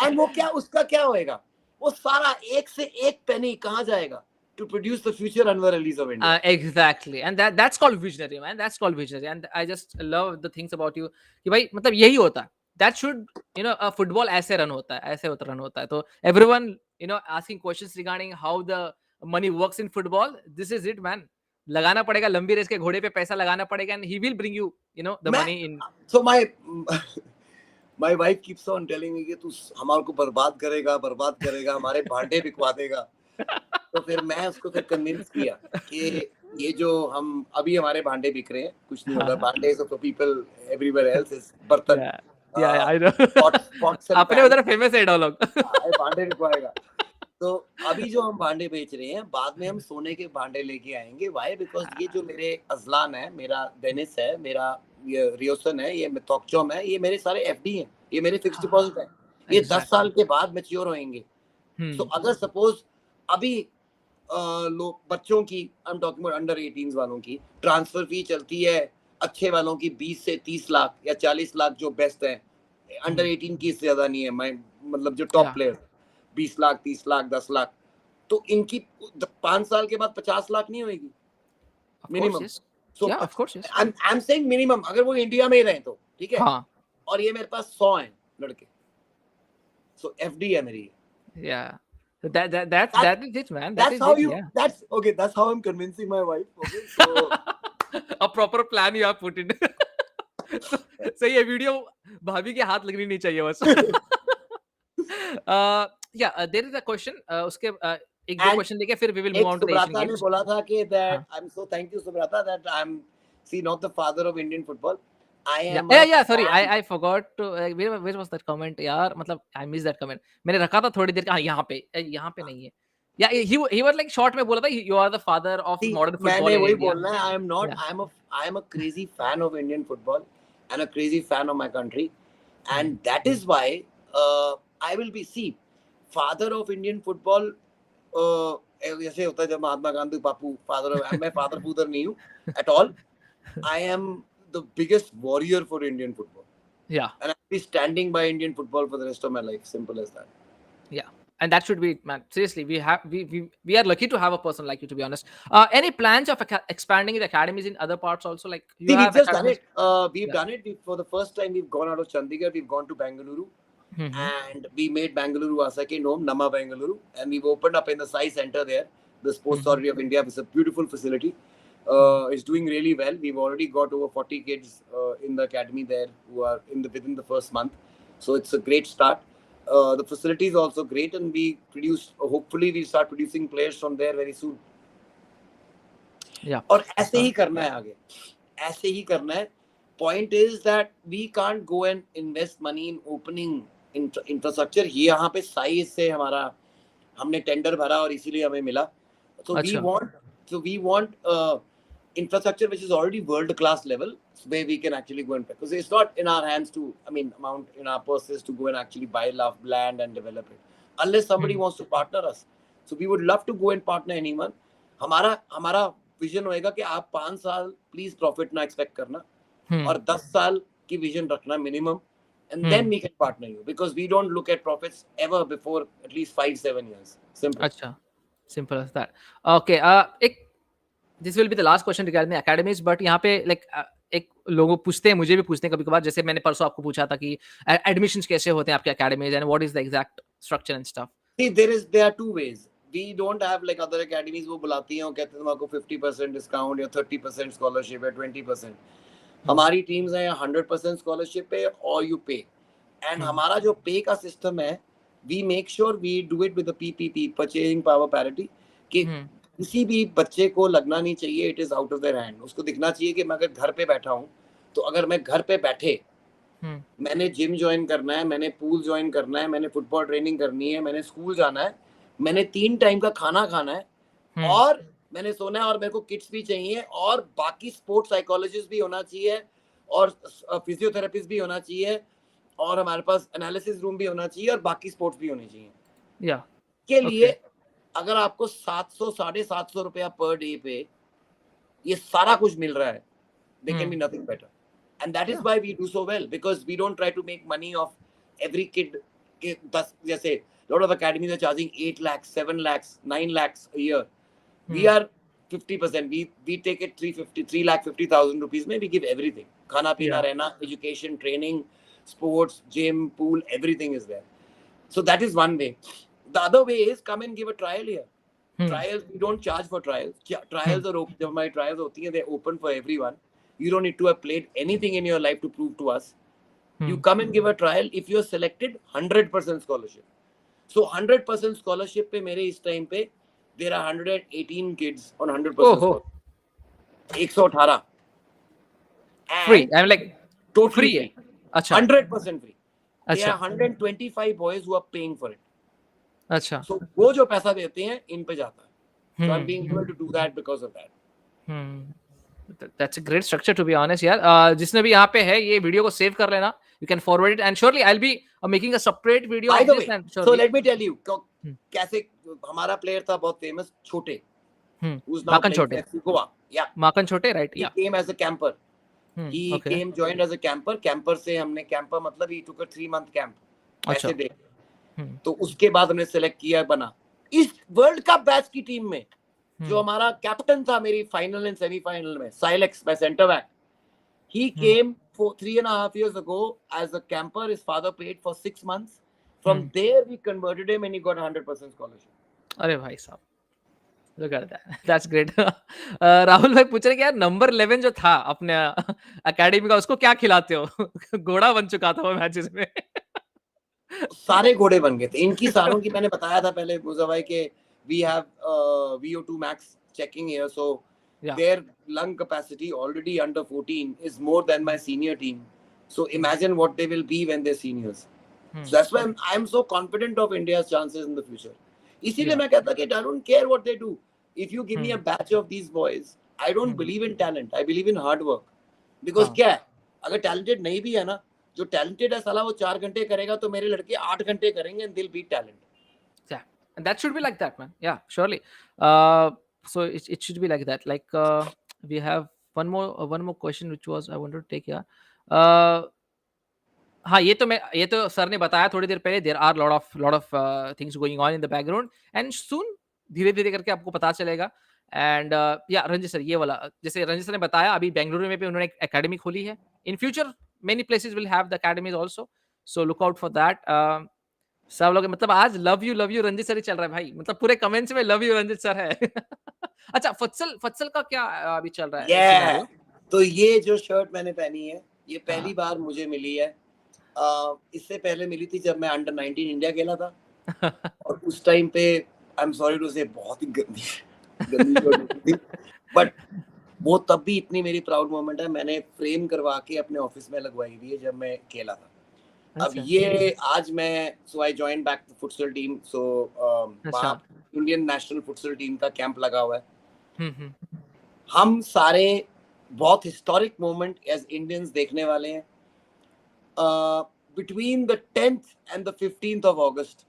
And वो क्या उसका क्या होएगा, वो सारा एक से एक पेनी कहाँ जाएगा to produce the future Anwar Alis of India. Exactly, and that's called visionary, man. That's called visionary, and I just love the things about you कि भाई मतलब यही होता है. That should, a football ऐसे रन होता है, ऐसे रन होता है. तो everyone, asking questions regarding how the money works in football. This is it, man. लगाना पड़ेगा लंबी रेस के घोड़े पे पैसा लगाना पड़ेगा, and he will bring you, the मैं money in. So my wife keeps on telling me कि तू हमारे को बर्बाद करेगा, हमारे भांडे बिकवा देगा. तो फिर मैं उसको फिर कन्विंस किया कि ये जो हम अभी हमारे भांडे बिक रहे हैं, कुछ नहीं होगा. भांडे of people everywhere else is बर्तन, Yeah, I know. Pots and अपने उधर फेमस है डायलॉग. भांडे बिकवाएगा. तो अभी जो हम भांडे बेच रहे हैं, बाद में हम सोने के भांडे लेके आएंगे. वाई? बिकॉज ये जो मेरे अजलान है, मेरा डेनिस है, मेरा ये रियोसन है, ये तोकचोम है, ये मेरे सारे एफडी हैं, ये मेरे फिक्स्ड डिपॉजिट है. ये 10 साल के बाद मैच्योर होंगे. तो अगर सपोज अभी लोग बच्चों की, I am talking about under 18 वालों की ट्रांसफर फी चलती है अच्छे वालों की 20 से 30 लाख या 40 लाख जो बेस्ट है. अंडर 18 की इससे ज्यादा नहीं है. मैं मतलब जो टॉप प्लेयर 20 लाख 30 लाख 10 लाख. तो इनकी 5 साल के बाद 50 लाख नहीं होगी minimum. So I am saying minimum, अगर वो इंडिया में ही रहे तो ठीक है. हाँ. और ये मेरे पास 100 हैं लड़के. सो एफडी है मेरी. Yeah. So that is it, man. That's how you. Yeah. That's okay. That's how I'm convincing my wife. Okay. So a proper plan you have put in. So ये वीडियो भाभी के हाथ लगनी नहीं चाहिए बस. Yeah, there is a question. उसके एक दो क्वेश्चन लेके फिर we will move on to the Asian Games. ने बोला था कि that I'm so thank you Subrata that I'm not the father of Indian football. I am. Yeah. Sorry, I forgot to. Where was that comment? यार मतलब I missed that comment. मैंने रखा था थोड़ी देर का. हाँ यहाँ पे नहीं है. Yeah, he was like short में बोला था you are the father of modern football. मैंने वही बोलना है. I am not. Yeah. I am a crazy fan of Indian football and a crazy fan of my country, and that is why I will be father of Indian football. ऐसे होता है जब महात्मा गांधी बापू father. मैं father फूदर नहीं हूँ at all. I am the biggest warrior for Indian football. Yeah. And I'll be standing by Indian football for the rest of my life. Simple as that. Yeah. And that should be it, man. Seriously, we are lucky to have a person like you, to be honest. Any plans of expanding the academies in other parts also? Like we've just done it. We've done it. For the first time, we've gone out of Chandigarh. We've gone to Bengaluru. And we made Bengaluru our second home, Nama Bengaluru. And we've opened up in the Sai Center there, the Sports Authority of India. It's a beautiful facility. It's doing really well. We've already got over 40 kids in the academy there who are within the first month. So it's a great start. The facility is also great, and we produce. Hopefully, we start producing players from there very soon. Yeah. और ऐसे ही करना है आगे. ऐसे ही करना है. Point is that we can't go and invest money in opening infrastructure. ये यहाँ पे size से हमने टेंडर भरा और इसीलिए हमें मिला. So we want infrastructure which is already world class level, where we can actually go and play. Because it's not in our hands to, amount in our purses to go and actually buy land and develop it, unless somebody wants to partner us. So we would love to go and partner anyone. हमारा vision होएगा कि आप 5 साल please profit ना expect करना और 10 साल की विजन रखना minimum, and then we can partner you, because we don't look at profits ever before at least 5-7 years. Simple. अच्छा, simple as that. Okay. This will be the last question regarding the academies, but यहाँ पे like एक लोगों पूछते हैं, मुझे भी पूछते हैं कभी-कभार, जैसे मैंने परसों आपको पूछा था कि admissions कैसे होते हैं आपके academies and what is the exact structure and stuff. See, there are two ways. We don't have like other academies वो बुलाती हैं और कहते हैं तुमको 50% डिस्काउंट या 30% स्कॉलरशिप है 20%. हमारी टीम्स हैं 100% स्कॉलरशिप पे और यू पे. एंड हमारा जो पे का सिस्टम है, we make sure we do it with the PPP, purchasing power parity, कि किसी भी बच्चे को लगना नहीं चाहिए it is out of their hand. उसको दिखना चाहिए कि मैं अगर घर पे बैठा हूँ, तो अगर मैं घर पे बैठे मैंने जिम ज्वाइन करना है, मैंने पूल ज्वाइन करना है, मैंने फुटबॉल ट्रेनिंग करनी है, मैंने स्कूल जाना है, मैंने 3 टाइम का खाना खाना है और मैंने सोना है और मेरे को किट्स भी चाहिए और बाकी स्पोर्ट्स साइकोलॉजिस्ट भी होना चाहिए और फिजियोथेरेपिस्ट भी होना चाहिए और हमारे पास एनालिसिस रूम भी होना चाहिए और बाकी स्पोर्ट्स भी होने चाहिए. के लिए अगर आपको 700-750 रुपया पर डे पे ये सारा कुछ मिल रहा है, there can be nothing better. And that is why we do so well, because we don't try to make money off every kid. Jैसे a lot of academies are charging 8 lakhs, 7 lakhs, 9 lakhs a year. We are 50%. We take it 3,50,000 rupees. Mein we give everything. Khana, pina, rehna, education, training, sports, gym, pool, everything is there. So that is one way. The other way is come and give a trial here. Trials, we don't charge for trials. Trials are open. जब हमारी trials होती हैं, they're open for everyone. You don't need to have played anything in your life to prove to us. You come and give a trial. If you're selected, 100% scholarship. So 100% scholarship पे मेरे इस time पे there are 118 kids on 100% scholarship. 118. Free. I'm like totally free. Achha. 100% free. There Achha. are 125 boys who are paying for it. अच्छा. So वो जो पैसा देते हैं इन पे जाता है. So I'm being able to do that because of that. That's a great structure, to be honest, यार. जिसने भी यहाँ पे है, ये वीडियो को सेव कर लेना. You can forward it, and surely I'll be making a separate video By of the this. way, And surely, so let me tell you, कैसे हमारा player था बहुत famous, छोटे. Who's now Makan playing Chote. FC Goa. Yeah. Makan Chote, right? He Yeah. came as a camper. He came, joined as a camper. Camper से हमने camper मतलब he took a 3-month camp. ऐसे दे. तो उसके बाद हमने select किया बना. इस वर्ल्ड कप बैच की टीम में जो हमारा कैप्टन था मेरी फाइनल एंड सेमीफाइनल में, Silex by centre back, he came for 3.5 years ago as a camper. His father paid for 6 months. From there we converted him and he got 100% scholarship. अरे भाई साहब, look at that. That's great. Rahul भाई पूछ रहे कि यार number 11 जो था अपने एकेडमी का, उसको क्या खिलाते हो? घोड़ा बन चुका था वो मैचेस में. सारे घोड़े बन गए थे इनकी सारों की. मैंने बताया था पहले मुझे भाई के we have VO2 max checking here, so their lung capacity already under 14 is more than my senior team. So imagine what they will be when they're seniors. So that's why I'm so confident of India's chances in the future. इसीलिए मैं कहता कि I don't care what they do. If you give me a batch of these boys, I don't believe in talent. I believe in hard work. Because क्या है, अगर talented नहीं भी है ना, जो talented है साला वो 4 घंटे करेगा तो मेरे लड़के 8 घंटे करेंगे and they'll beat talent. Yeah, and that should be like that, man. Yeah, surely. So it should be like that. Like we have one more question which was I wanted to take here. हाँ, ये तो sir ने बताया थोड़ी देर पहले. There are lot of things going on in the background, and soon धीरे-धीरे करके आपको पता चलेगा. And yeah, रंजित सर, ये वाला जैसे रंजित सर ने बताया, अभी बेंगलुरु में भी उन्होंने एक एकेडमी खोली है. In future, many places will have the academies also. So look out for that. सब लोग मतलब आज लव यू रंजित सर ही चल रहा है भाई. मतलब पूरे कमेंट्स में लव यू रंजित सर है. अच्छा, फत्सल का क्या अभी चल रहा है? तो ये जो शर्ट मैंने पहनी है, ये पहली बार मुझे मिली है. इससे पहले मिली थी जब मैं अंडर 19 इंडिया खेला था. और उस टाइम पे आई एम सॉरी टू से बहुत ही गंदी थी, बट वो तब भी इतनी मेरी प्राउड मोमेंट है. मैंने फ्रेम करवा के अपने ऑफिस में लगवाई हुई है जब मैं खेला था. अब ये आज मैं I join back the futsal team. Indian national futsal team का कैंप लगा हुआ है. हम सारे बहुत हिस्टोरिक मोमेंट एज इंडियंस देखने वाले हैं. Between the 10th and the 15th of August,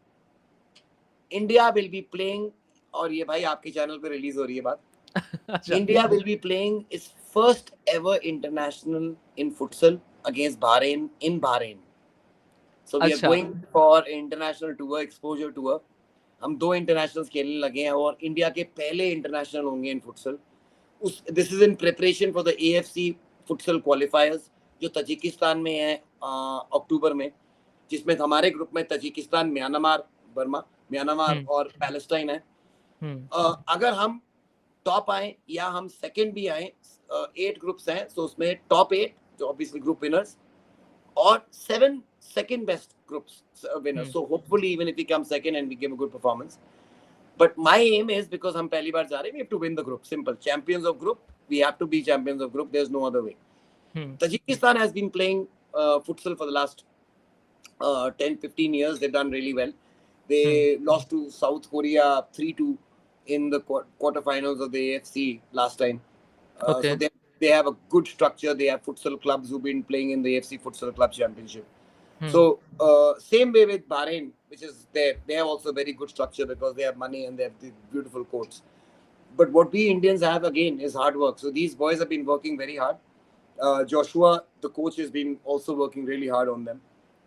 India will be playing, और ये भाई आपके चैनल पे रिलीज हो रही है बात. India will be playing its first ever international in futsal against Bahrain in Bahrain. So we are going for international tour, exposure tour. हम 2 इंटरनेशनल्स खेलने लगे हैं और इंडिया के पहले इंटरनेशनल होंगे इन futsal. This is in preparation for the AFC futsal qualifiers जो Tajikistan में है अक्टूबर में, जिसमें हमारे ग्रुप में तजिकिस्तान, म्यांमार और पैलेस्टाइन है. अगर हम टॉप आए या हम सेकंड भी आए, 8 ग्रुप्स हैं. सो उसमें टॉप 8 जो ऑब्वियसली ग्रुप विनर्स और 7 second best groups winners. So hopefully even if we come second and we give a good performance, but my aim is, because हम पहली बार जा रहे हैं, we have to win the group. Simple. Champions of group, we have to be champions of group. There's no other way. Tajikistan has been playing futsal for the last 10-15 years. They've done really well. They lost to South Korea 3-2 in the quarterfinals of the AFC last time. So they have a good structure. They have futsal clubs who've been playing in the AFC Futsal Club Championship. So same way with Bahrain, which is there. They have also very good structure because they have money and they have the beautiful courts. But what we Indians have again is hard work. So these boys have been working very hard. Joshua, the coach, has been also working really hard on them.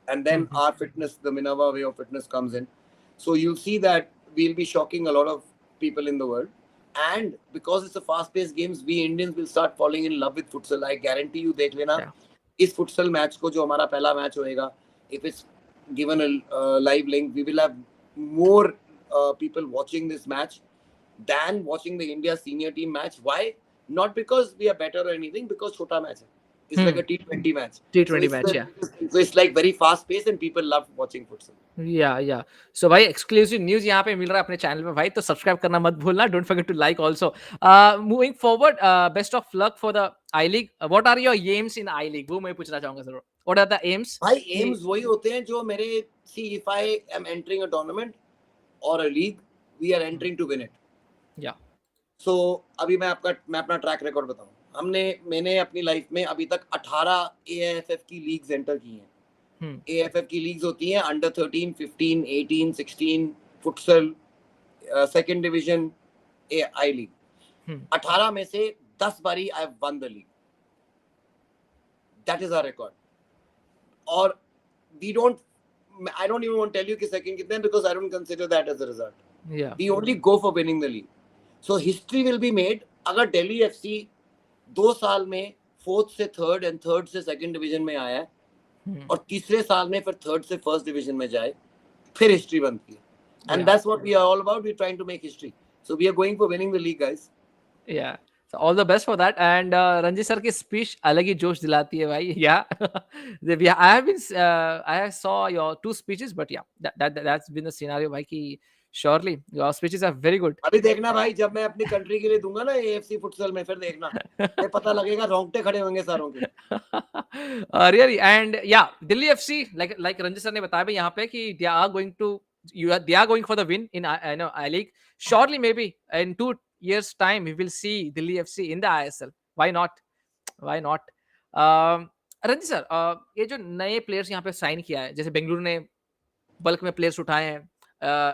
And then our fitness, the Minerva way of fitness comes in. So you'll see that we'll be shocking a lot of people in the world. And because it's a fast-paced games, we Indians will start falling in love with futsal. I guarantee you, देख लेना Yeah. इस futsal match को जो हमारा पहला match होएगा, if it's given a live link, we will have more people watching this match than watching the India senior team match. Why? Not because we are better or anything, because छोटा match है. It's like a T20 match. T20 So match, yeah. So it's like very fast paced and people love watching futsal. या सो भाई exclusive news यहाँ पे मिल रहा है अपने channel पे भाई, तो सब्सक्राइब करना मत भूलना. Don't forget to like also. Moving forward, best of luck for the I league. What are your aims in I league? वो मैं पूछना चाहूंगा sir. What are the aims? भाई एम्स वही होते हैं जो मेरे, see if I am entering a tournament और a league, we are entering to win it. या सो अभी मैं अपना ट्रैक रिकॉर्ड बताऊं. मैंने अपनी लाइफ में अभी तक 18 एएफएफ की लीग्स एंटर की हैं. एएफएफ की लीग्स होती हैं under 13, 15, 18, 16 futsal, second division, I league. 18 में से 10 बारी I have won the league. That is our record. और we don't, I don't even want to tell you कि सेकंड कितने हैं, because I don't consider that as a result. या We only go for winning the league. So history will be made. अगर Delhi FC 2 साल में 4th से 3rd and 3rd से 2nd division में आया है और तीसरे साल में फिर 3rd से 1st डिवीजन में जाए, फिर हिस्ट्री बनती है. And that's what we are all about. We're trying to make history. So we are going for winning the league, guys. या so all the best for that. And Ranjit sir की speech अलग ही जोश दिलाती है भाई. I saw your 2 speeches, but yeah, that's been the scenario भाई कि surely your speeches are very good. अभी देखना भाई, जब मैं अपनी कंट्री के लिए दूंगा ना एएफसी फुटसल में, फिर देखना ये पता लगेगा, रोंगटे खड़े होंगे सारों के. Really, and yeah, Delhi FC, like Ranjit sir ने बताया भाई यहाँ पे कि they are going for the win in I League. Surely maybe in 2 years time we will see Delhi FC in the ISL. Why not? Ranjit sir, ये जो नए players यहाँ पे साइन किया है, जैसे बेंगलुरु ने बल्क में प्लेयर्स उठाए हैं.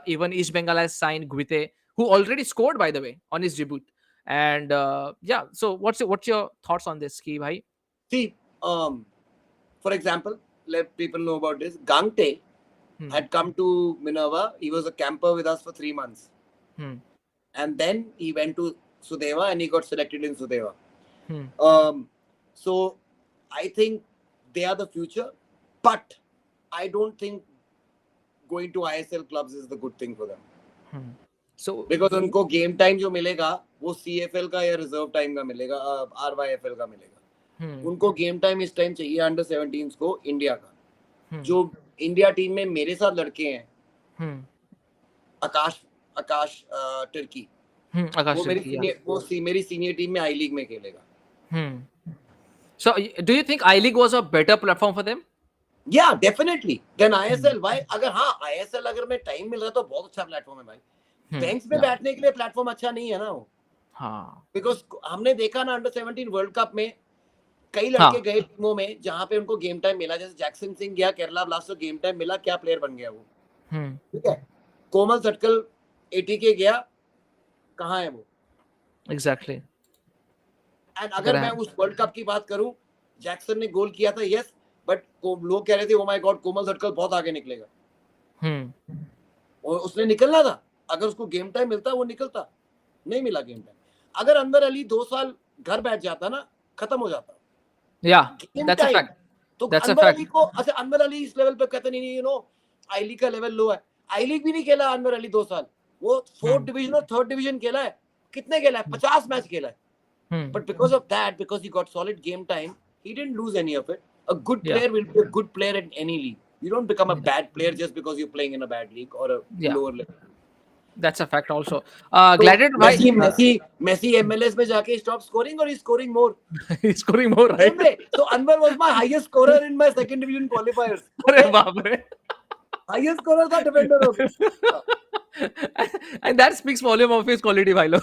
Even East Bengal has signed Guite, who already scored, by the way, on his debut. And yeah, so what's your thoughts on this, Ki bhai? See, for example, let people know about this. Gangte had come to Minerva. He was a camper with us for 3 months. And then he went to Sudeva and he got selected in Sudeva. So I think they are the future, but I don't think going to ISL clubs is the good thing for them. So because उनको game time जो मिलेगा वो CFL का या reserve time का मिलेगा, RYFL का मिलेगा. उनको गेम टाइम इस टाइम चाहिए अंडर 17s को इंडिया का. जो इंडिया टीम में मेरे साथ लड़के हैं, आकाश टर्की, वो मेरी सीनियर टीम में आई लीग में खेलेगा. So do you think I League was a better platform for them? Yeah, definitely than ISL. Why? अगर ISL अगर मैं टाइम मिल रहा तो बहुत अच्छा प्लेटफॉर्म है भाई. बेंच पे बैठने के लिए प्लेटफॉर्म अच्छा नहीं है ना वो. बिकॉज हमने देखा ना अंडर 17 वर्ल्ड कप में कई लड़के गए टीमों में जहां पे उनको गेम टाइम मिला. जैसे जैक्सन सिंह गया केरला ब्लास्टर्स, गेम टाइम मिला, क्या प्लेयर बन गया वो. ठीक है. कोमल सटकल ATK गया, कहाँ है वो? एग्जैक्टली. एंड अगर मैं उस वर्ल्ड कप की बात करूं, जैक्सन ने गोल किया था, यस, बट लोग कह रहे थे ओ माय गॉड कोमल सटकल बहुत आगे निकलेगा. और उसने निकलना था. अगर उसको गेम टाइम मिलता वो निकलता. नहीं मिला गेम टाइम. अगर अनवर अली 2 साल घर बैठ जाता ना, खत्म हो जाता. That's a fact. तो अनवर अली को, अच्छा अनवर अली इस लेवल पे कहते नहीं, यू नो आई लीग का लेवल लो है. आई लीग भी नहीं खेला अनवर अली 2 साल. वो 4th डिवीजन और 3rd डिवीजन खेला है. कितने खेला है? 50 मैच खेला है. But because of that, because he got solid game time, he didn't lose any of it. A good player will be a good player in any league. You don't become a bad player just because you're playing in a bad league or a lower level. That's a fact also. Gladiator bhai, Messi MLS में जाके stop scoring or he's scoring more? He's scoring more, right? So Anwar was my highest scorer in my 2nd division qualifiers. अरे बाप रे. Highest scorer था defender हो. And that speaks volume of his quality भाई लोग.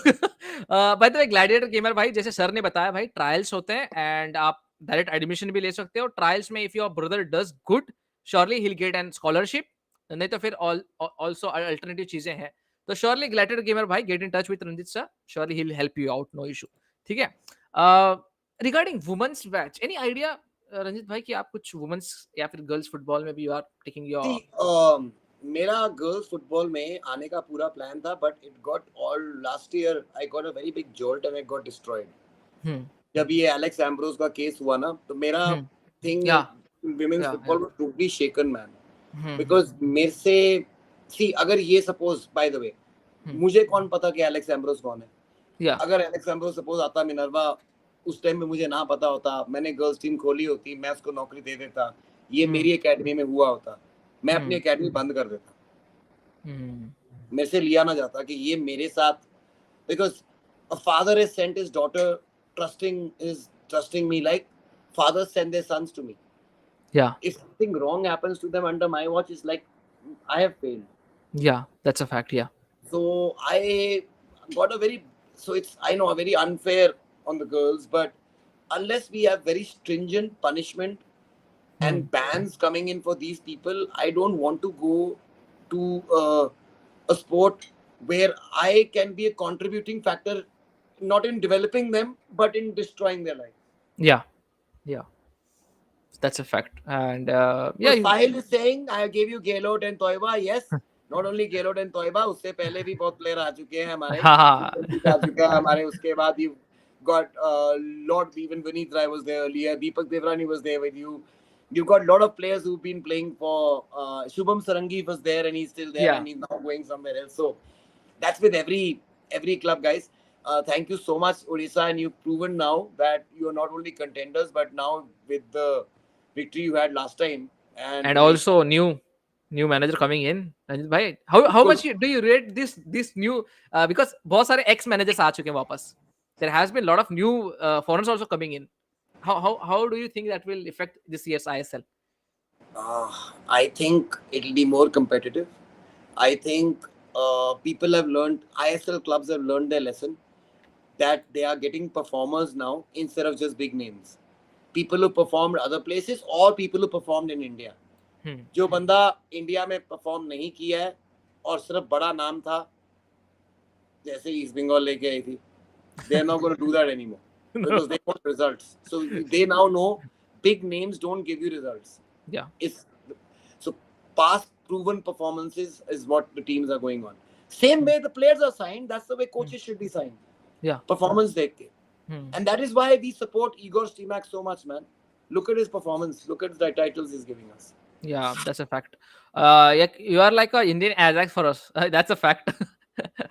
By the way, Gladiator Gamer भाई, जैसे sir ने बताया भाई, ट्रायल्स होते हैं and आप डायरेक्ट एडमिशन भी ले सकते हो. ट्रायल्स में if your brother does good, surely he'll get an scholarship. नहीं तो फिर also alternative चीजें हैं. तो surely Gladiator Gamer भाई, get in touch with Ranjit sir. Surely he'll help you out, no issue. ठीक है. Regarding women's match, any idea, Ranjit भाई, कि आप कुछ women's या फिर girls football में भी you are taking your See, मेरा गर्ल्स फुटबॉल में आने का पूरा प्लान था, but it got all last year I got a very big jolt and I got destroyed. Hmm जब ये एलेक्स एम्ब्रोस का केस हुआ ना, तो मेरा thing yeah women's yeah football was totally shaken man. Hmm because मेरे से सी, अगर ये सपोज बाय द वे, मुझे कौन पता कि एलेक्स एम्ब्रोस कौन है. yeah अगर एलेक्स एम्ब्रोस सपोज आता मिनर्वा, उस टाइम में मुझे ना पता होता, मैंने गर्ल्स टीम खोली होती, मैं उसको नौकरी दे देता, ये मेरी एकेडमी में हुआ होता, मैं अपनी एकेडमी बंद कर देता. मेरे से लिया ना जाता कि ये मेरे साथ, because a father has sent his daughter trusting me like fathers send their sons to me. yeah If something wrong happens to them under my watch, it's like I have failed. yeah that's a fact. Yeah So I got a very, so it's, I know, a very unfair on the girls, but unless we have very stringent punishment and bans coming in for these people, I don't want to go to a sport where I can be a contributing factor, not in developing them, but in destroying their life. yeah yeah that's a fact. And So yeah Sahil is saying, I gave you Gaylord and Toiba. Yes, not only Gaylord and Toiba, उससे पहले भी बहुत player आ चुके हैं हमारे. हाँ आ चुके हैं हमारे. उसके बाद you got Lord, even Vineet Rai was there earlier. Deepak Devrani was there with you. You got a lot of players who've been playing for Shubham Sarangi was there, and he's still there, Yeah. and he's now going somewhere else. So that's with every club, guys. Thank you so much, Odisha, and you've proven now that you are not only contenders, but now with the victory you had last time, and also new manager coming in. Ranjit भाई, how much do you rate this new because बहुत सारे ex managers आ चुके हैं वापस. There has been a lot of new foreigners also coming in. How do you think that will affect this year's ISL? I think it'll be more competitive. I think people have learned, ISL clubs have learned their lesson, that they are getting performers now instead of just big names. People who performed other places or people who performed in India. जो बंदा India में perform नहीं किया है और सिर्फ बड़ा नाम था, जैसे ईस्ट बंगाल लेके आई थी, they are not going to do that anymore because they want results. So they now know big names don't give you results. Yeah. So past proven performances is what the teams are going on. Same way the players are signed, that's the way coaches should be signed. Yeah. Performance dekh ke. And that is why we support Igor Stimac so much, man. Look at his performance. Look at the titles he's giving us. Yeah, that's a fact. Yeah, you are like an Indian Ajax for us. That's a fact.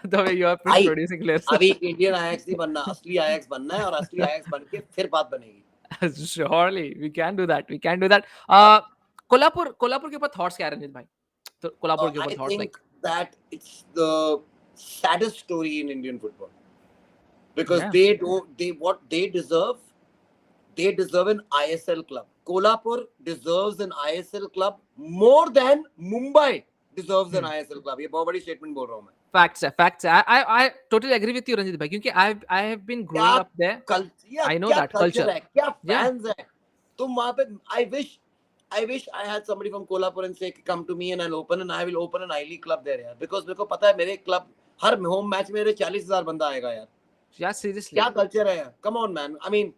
The way you are producing players. अभी Indian Ajax नहीं बनना, असली Ajax बनना है, और असली Ajax बन के फिर बात बनेगी. Surely we can do that. We can do that. Kolhapur के ऊपर thoughts क्या है रंजित भाई? तो कोल्हापुर के ऊपर thoughts I like. think that it's the saddest story in Indian football because they deserve an ISL club. Kolhapur deserves an ISL club more than Mumbai deserves an ISL club. ये बहुत बड़ी statement बोल रहा हूँ मैं. Facts. I totally agree with you, Ranjit bhai, क्योंकि I have been growing up there. I know that culture. क्या fans है? तुम वहाँ पे, I wish I had somebody from Kolhapur and say come to me and I will open an I-League club there यार, because मेरे को पता है मेरे club हर home match में मेरे 40,000 बंदा आएगा यार. Yeah, seriously. क्या culture है यार? Come on man. I mean,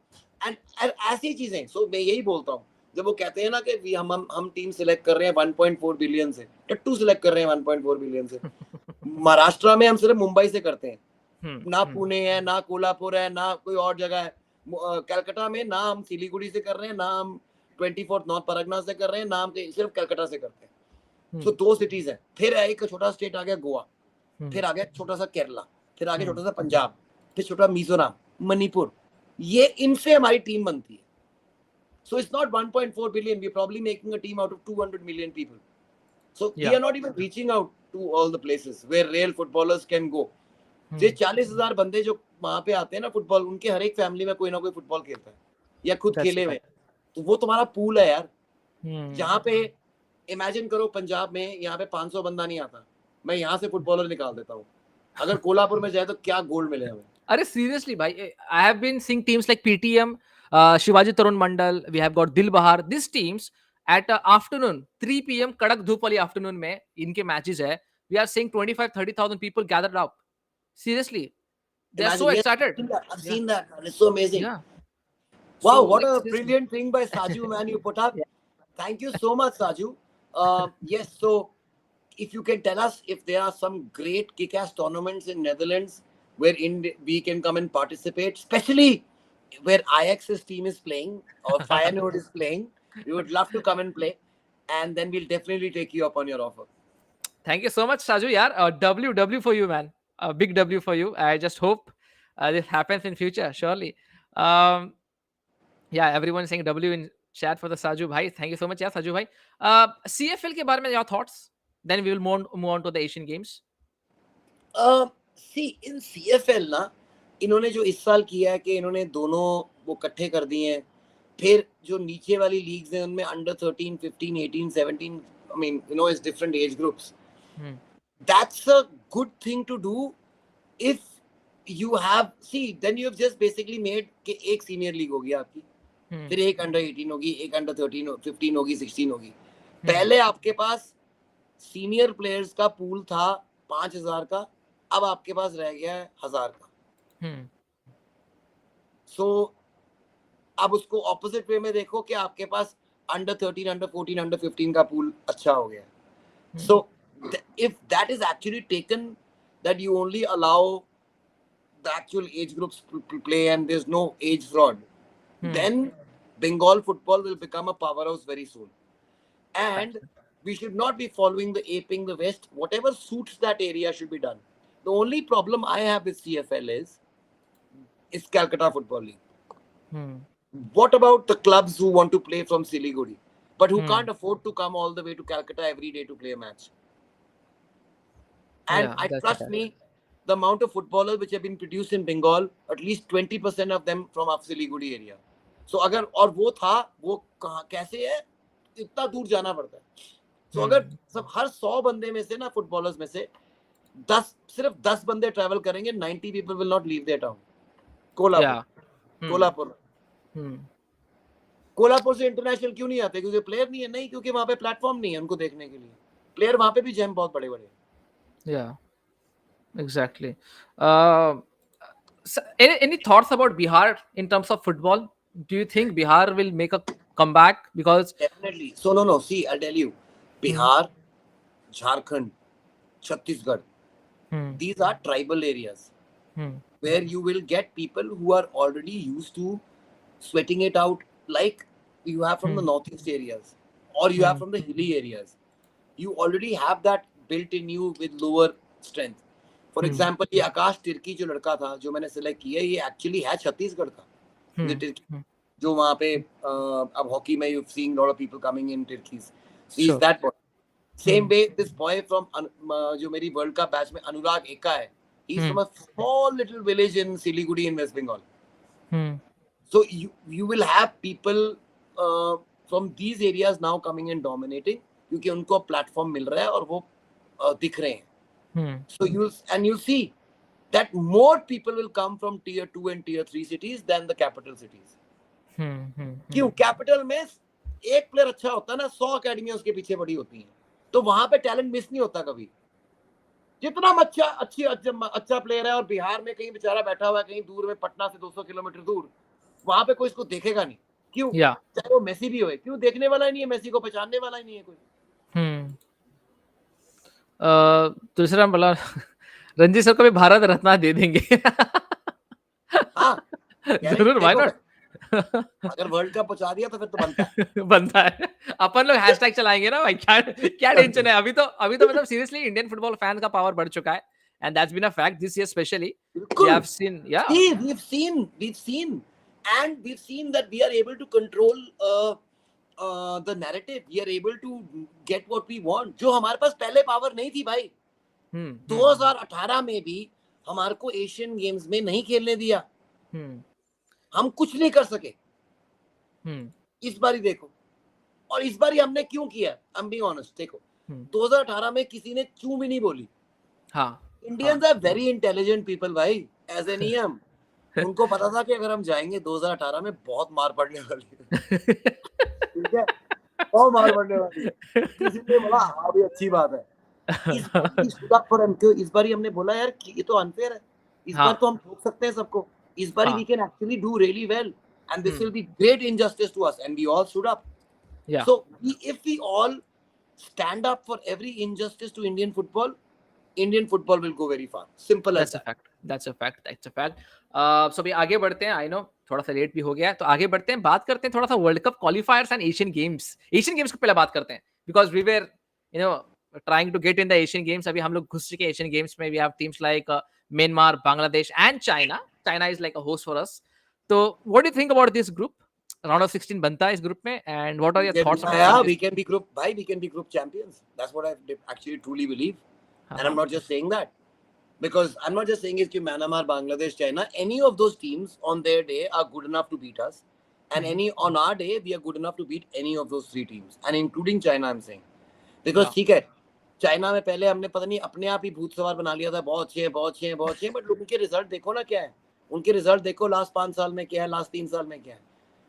and ऐसी चीजें. So मैं यही बोलता हूँ, जब वो कहते हैं ना कि हम टीम सिलेक्ट कर रहे हैं 1.4 बिलियन से, टट्टू सिलेक्ट कर रहे हैं 1.4 बिलियन से. महाराष्ट्र में हम सिर्फ मुंबई से करते हैं, ना पुणे है, ना कोल्हापुर है, ना कोई और जगह है. कलकत्ता में ना हम सिलीगुड़ी से कर रहे हैं, ना हम 24 नॉर्थ परगना से कर रहे हैं, ना हम सिर्फ कलकत्ता से करते हैं. तो 2 सिटीज है. फिर एक छोटा स्टेट आ गया गोवा, फिर आ गया छोटा सा केरला, फिर आ गया छोटा सा पंजाब, फिर छोटा मिजोरम, मणिपुर. ये इनसे हमारी टीम बनती है. So it's not 1.4 billion. We're probably making a team out of 200 million people. So we are not even reaching out to all the places where real footballers can go. ये 40,000 बंदे जो वहाँ पे आते हैं ना फुटबॉल, उनके हर एक फैमिली में कोई ना कोई फुटबॉल खेलता है या खुद खेले हुए. तो वो तुम्हारा पूल है यार. जहाँ पे इमेजिन करो पंजाब में यहाँ पे 500 बंदा नहीं आता, मैं यहाँ से फुटबॉलर निकाल देता हूँ. अगर कोल्हापुर में जाए तो क्या गोल्ड मिलेगा हमें. अरे seriously भाई, I have been seeing teams like PTM, Shivaji Tarun Mandal, we have got Dil Bahar. These teams at afternoon 3 PM कड़क धूप वाली afternoon में इनके matches है. We are seeing 25-30,000 people gathered up. Seriously, they are so excited. I've seen that. It's so amazing. Yeah. Wow, So what like a seriously. brilliant thing by Saju, man, you put up. Yeah. Thank you so much, Saju. Yes, so if you can tell us if there are some great kick-ass tournaments in Netherlands wherein we can come and participate, especially where Ajax's team is playing or Feyenoord is playing, we would love to come and play, and then we'll definitely take you up on your offer. Thank you so much, Saju. Yeah, W for you, man. A big W for you. I just hope this happens in future, surely. Um, yeah, everyone saying W in chat for the Saju bhai. Thank you so much, yeah, Saju bhai. CFL के बारे में your thoughts? Then we will move on to the Asian Games. C in CFL ना, इन्होंने जो इस साल किया है कि इन्होंने दोनों वो इकट्ठे कर दिए हैं, फिर जो नीचे वाली लीग्स हैं उनमें under 13, 15, 18, 17, I mean, you know, it's different age groups. That's a good thing to do if you have, see, then you have just basically made कि एक सीनियर लीग होगी आपकी, फिर एक अंडर 18 होगी, एक अंडर 13, 15 होगी, 16 होगी. पहले आपके पास सीनियर प्लेयर्स का पूल था 5,000 का, अब आपके पास रह गया है 1,000 का. सो अब उसको ऑपोजिट वे में देखो कि आपके पास अंडर 13, अंडर 14, अंडर 15 का पूल अच्छा हो गया. सो if that is actually taken, that you only allow the actual age groups to play and there's no age fraud, then Bengal football will become a powerhouse very soon. And we should not be following the aping the West. Whatever suits that area should be done. The only problem I have with CFL is Calcutta Football League. What about the clubs who want to play from Siliguri, but who can't afford to come all the way to Calcutta every day to play a match? And I trust me, the amount of footballers which have been produced in Bengal, at least 20% of them from our Siliguri area. So अगर और वो था, वो कहाँ कैसे है, इतना दूर जाना पड़ता है. So अगर सब हर 100 बंदे में से ना फुटबॉलर्स में से सिर्फ 10 बंदे ट्रैवल करेंगे, 90 people will not leave their town. Kolhapur से इंटरनेशनल क्यों नहीं आते? क्योंकि प्लेयर नहीं है? नहीं, क्योंकि वहां पे प्लेटफॉर्म नहीं है उनको देखने के लिए. प्लेयर वहां पे भी जैम बहुत बड़े बड़े. Yeah, exactly. So any thoughts about Bihar in terms of football? Do you think Bihar will make a comeback? Because definitely. So no. See, I'll tell you, Bihar, Jharkhand, Chhattisgarh, these are tribal areas where you will get people who are already used to sweating it out, like you have from the northeast areas, or you have from the hilly areas. You already have that built in you with lower strength. For example, ये आकाश तिर्की जो लड़का था जो मैंने select किया, ये actually है छत्तीसगढ़ का. जो वहाँ पे अब हॉकी में you've seen a lot of people coming in Turkeys. He's that boy. Same way this boy from जो मेरी वर्ल्ड कप बैच में अनुराग एका है. He's from a small little village in Siliguri in West Bengal. So you will have people from these areas now coming and dominating क्योंकि उनको platform मिल रहा है और वो दिख रहे हैं. So you'll see that more people will come from tier 2 and tier 3 cities than the capital cities. क्यों? कैपिटल में एक प्लेयर अच्छा होता है ना, 100 अकेडमियां उसके पीछे बड़ी होती हैं, तो वहां पे टैलेंट मिस नहीं होता कभी. जितना अच्छा प्लेयर है और बिहार में कहीं बेचारा बैठा हुआ है कहीं दूर में, पटना से 200 किलोमीटर दूर, वहां पे कोई इसको देखेगा नहीं. क्यों? चाहे वो मेसी भी हो, क्यों? देखने वाला ही नहीं है, मेसी को पहचानने वाला ही नहीं है कोई. दूसरा बोला रंजीत सर को भी भारत रत्न दे देंगे. जरूर, व्हाई नॉट. अगर वर्ल्ड कप पहुंचा दिया तो फिर तो बनता है. अपन लोग हैशटैग चलाएंगे ना भाई. क्या टेंशन है. अभी तो मतलब सीरियसली इंडियन फुटबॉल फैन का पावर बढ़ चुका है, and that's been a fact this year especially. We have seen, we've seen and we've seen that we are able to control the narrative. We are able to get what we want. जो हमारे पास पहले power नहीं थी भाई. 2018 में भी हमारे को एशियन गेम्स में नहीं खेलने दिया. हम कुछ नहीं कर सके. इस बारी देखो, और इस बारी हमने क्यों किया? I'm being honest. देखो, 2018 में किसी ने चू भी नहीं बोली. Indians are very intelligent people भाई. As a नियम उनको पता था कि अगर हम जाएंगे 2018 में बहुत मार पड़ने वाली है. ठीक है, बहुत मार पड़ने वाली है. किसी ने बोला हाँ भी अच्छी बात है. इस बार हमने बोला यार ये तो अनफेयर है. इस बार तो हम ठोक सकते हैं सबको. इस बार we can actually do really well. and this will be great injustice to us, and we all stood up. Yeah. So if we all stand up for every injustice to Indian football will go very far. Simple as That's a that. fact. That's a fact. That's a fact. So अभी आगे बढ़ते हैं. I know थोड़ा सा late भी हो गया है, तो आगे बढ़ते हैं. बात करते हैं थोड़ा सा world cup क्वालिफायर्स and Asian games. Asian games को पहले बात करते हैं, because we were, you know, trying to get in the Asian games. अभी हम लोग घुस चुके हैं एशियन गेम्स में. We have teams like Myanmar, Bangladesh and China. China is like a host for us. So what do you think about this group? Round of 16 बनता है इस ग्रुप में, and what are your thoughts on Yeah, this? we can be group champions. That's what I actually truly believe. And I'm not just saying that, because I'm not just saying it's Myanmar, Bangladesh, China. Any of those teams on their day are good enough to beat us, and on our day we are good enough to beat any of those three teams, and including China. I'm saying, because ठीक है, China में पहले हमने पता नहीं अपने आप ही भूत सवार बना लिया था, बहुत अच्छे हैं, बट उनके रिजल्ट देखो ना क्या है. उनके रिजल्ट देखो लास्ट 5 साल में क्या है, लास्ट 3 साल में क्या है.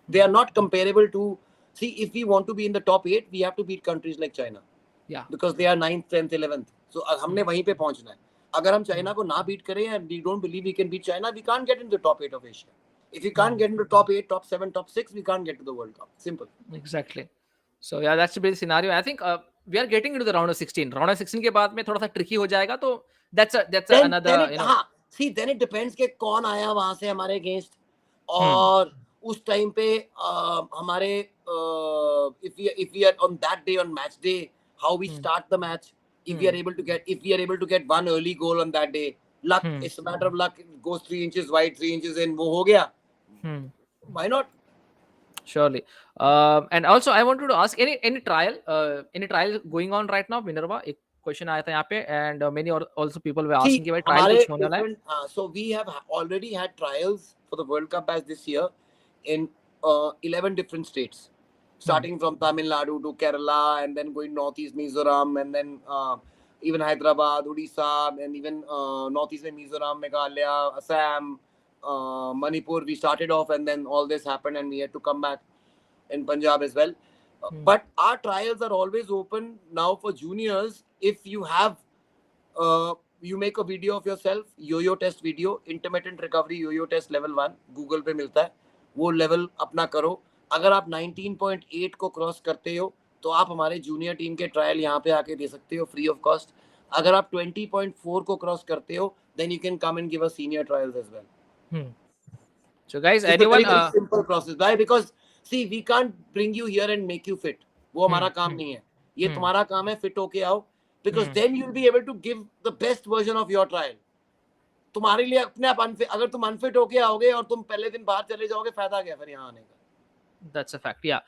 They are not comparable to. See, if we want to be in the top 8, we have to beat countries like China. Yeah. Because they are 9th, 10th, 11th. So हमने वहीं पे पहुंचना है. अगर हम चाइना को ना बीट करें and we don't believe we can beat China, we can't get into the top 8 of Asia. If we can't get into the top 8, top 7, top 6, we can't get to the World Cup. Simple. Exactly. So yeah, that's the basic scenario. I think we are getting into the round of 16. Round of 16 के बाद में थोड़ा सा tricky हो जाएगा, तो that's another, you know. See, then it depends कि कौन आया वहां से हमारे against, और उस टाइम पे हमारे if we are on that day, on match day, how we start the match. If we are able to get one early goal on that day, luck, it's a matter of luck. It goes 3 inches wide, 3 inches in, वो हो गया. Why not? Surely. And also I wanted to ask, any trial going on right now, Minerva? एक question आया था यहाँ पे, and many also people were asking कि भाई trial कुछ होने वाला है. So we have already had trials for the World Cup as this year in 11 different states, starting from Tamil Nadu to Kerala, and then going northeast Mizoram, and then even Hyderabad, Odisha, and even northeast Mizoram, Meghalaya, Assam, Manipur. We started off, and then all this happened, and we had to come back in Punjab as well. But our trials are always open now for juniors. If you have you make a video of yourself, yo-yo test video, intermittent recovery yo-yo test level 1, Google पे मिलता है, वो level अपना करो. अगर आप 19.8 को cross करते हो तो आप हमारे जूनियर टीम के ट्रायल यहाँ पे आके दे सकते हो फ्री ऑफ कॉस्ट. अगर आप 20.4 को क्रॉस करते हो, then you can come and give us senior trials as well. So guys, it's anyone, a very simple process. Why? Because see, we can't bring you here and make you fit. वो हमारा काम नहीं है. ये तुम्हारा काम है, fit होके आओ. Because then you'll be able to give the best version of your trial. तुम्हारे लिए अपने आप unfit, अगर तुम unfit होके आओगे और तुम पहले दिन बाहर चले जाओगे, फायदा क्या फिर यहाँ आने का? That's a fact, yeah.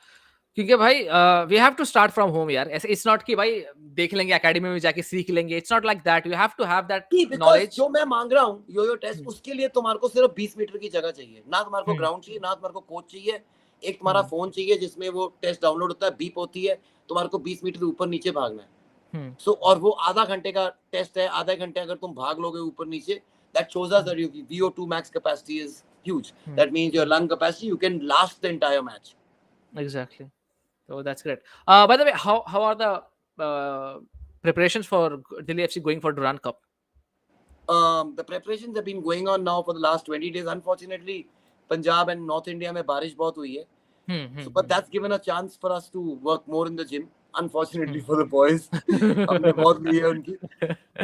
क्योंकि भाई we have to start from home यार. It's not कि भाई देख लेंगे एकेडमी में जाके सीख लेंगे. It's not like that. You have to have that knowledge. जो मैं मांग रहा हूँ यो-यो टेस्ट, उसके लिए तुम्हारे को सिर्फ 20 मीटर की जगह चाहिए. ना तुम्हारे को ग्राउंड चाहिए, ना तुम्हारे को कोच चाहिए. एक तुम्हारा फोन चाहिए जिसमें वो टेस्ट डाउनलोड होता है, बीप होती है, तुम्हारे को 20 मीटर ऊपर नीचे भागना है. So, और वो आधा घंटे का टेस्ट है. आधा घंटे अगर तुम भाग लोगे ऊपर नीचे, that shows us that your VO2 max capacity is huge. That means your lung capacity, you can last the entire match. Exactly. So that's great. By the way, how are the preparations for Delhi FC going for Durand Cup? The preparations have been going on now for the last 20 days. Unfortunately, Punjab and North India में बारिश बहुत हुई है. So, but that's given a chance for us to work more in the gym. Unfortunately for the boys, हमने बहुत ली है उनकी.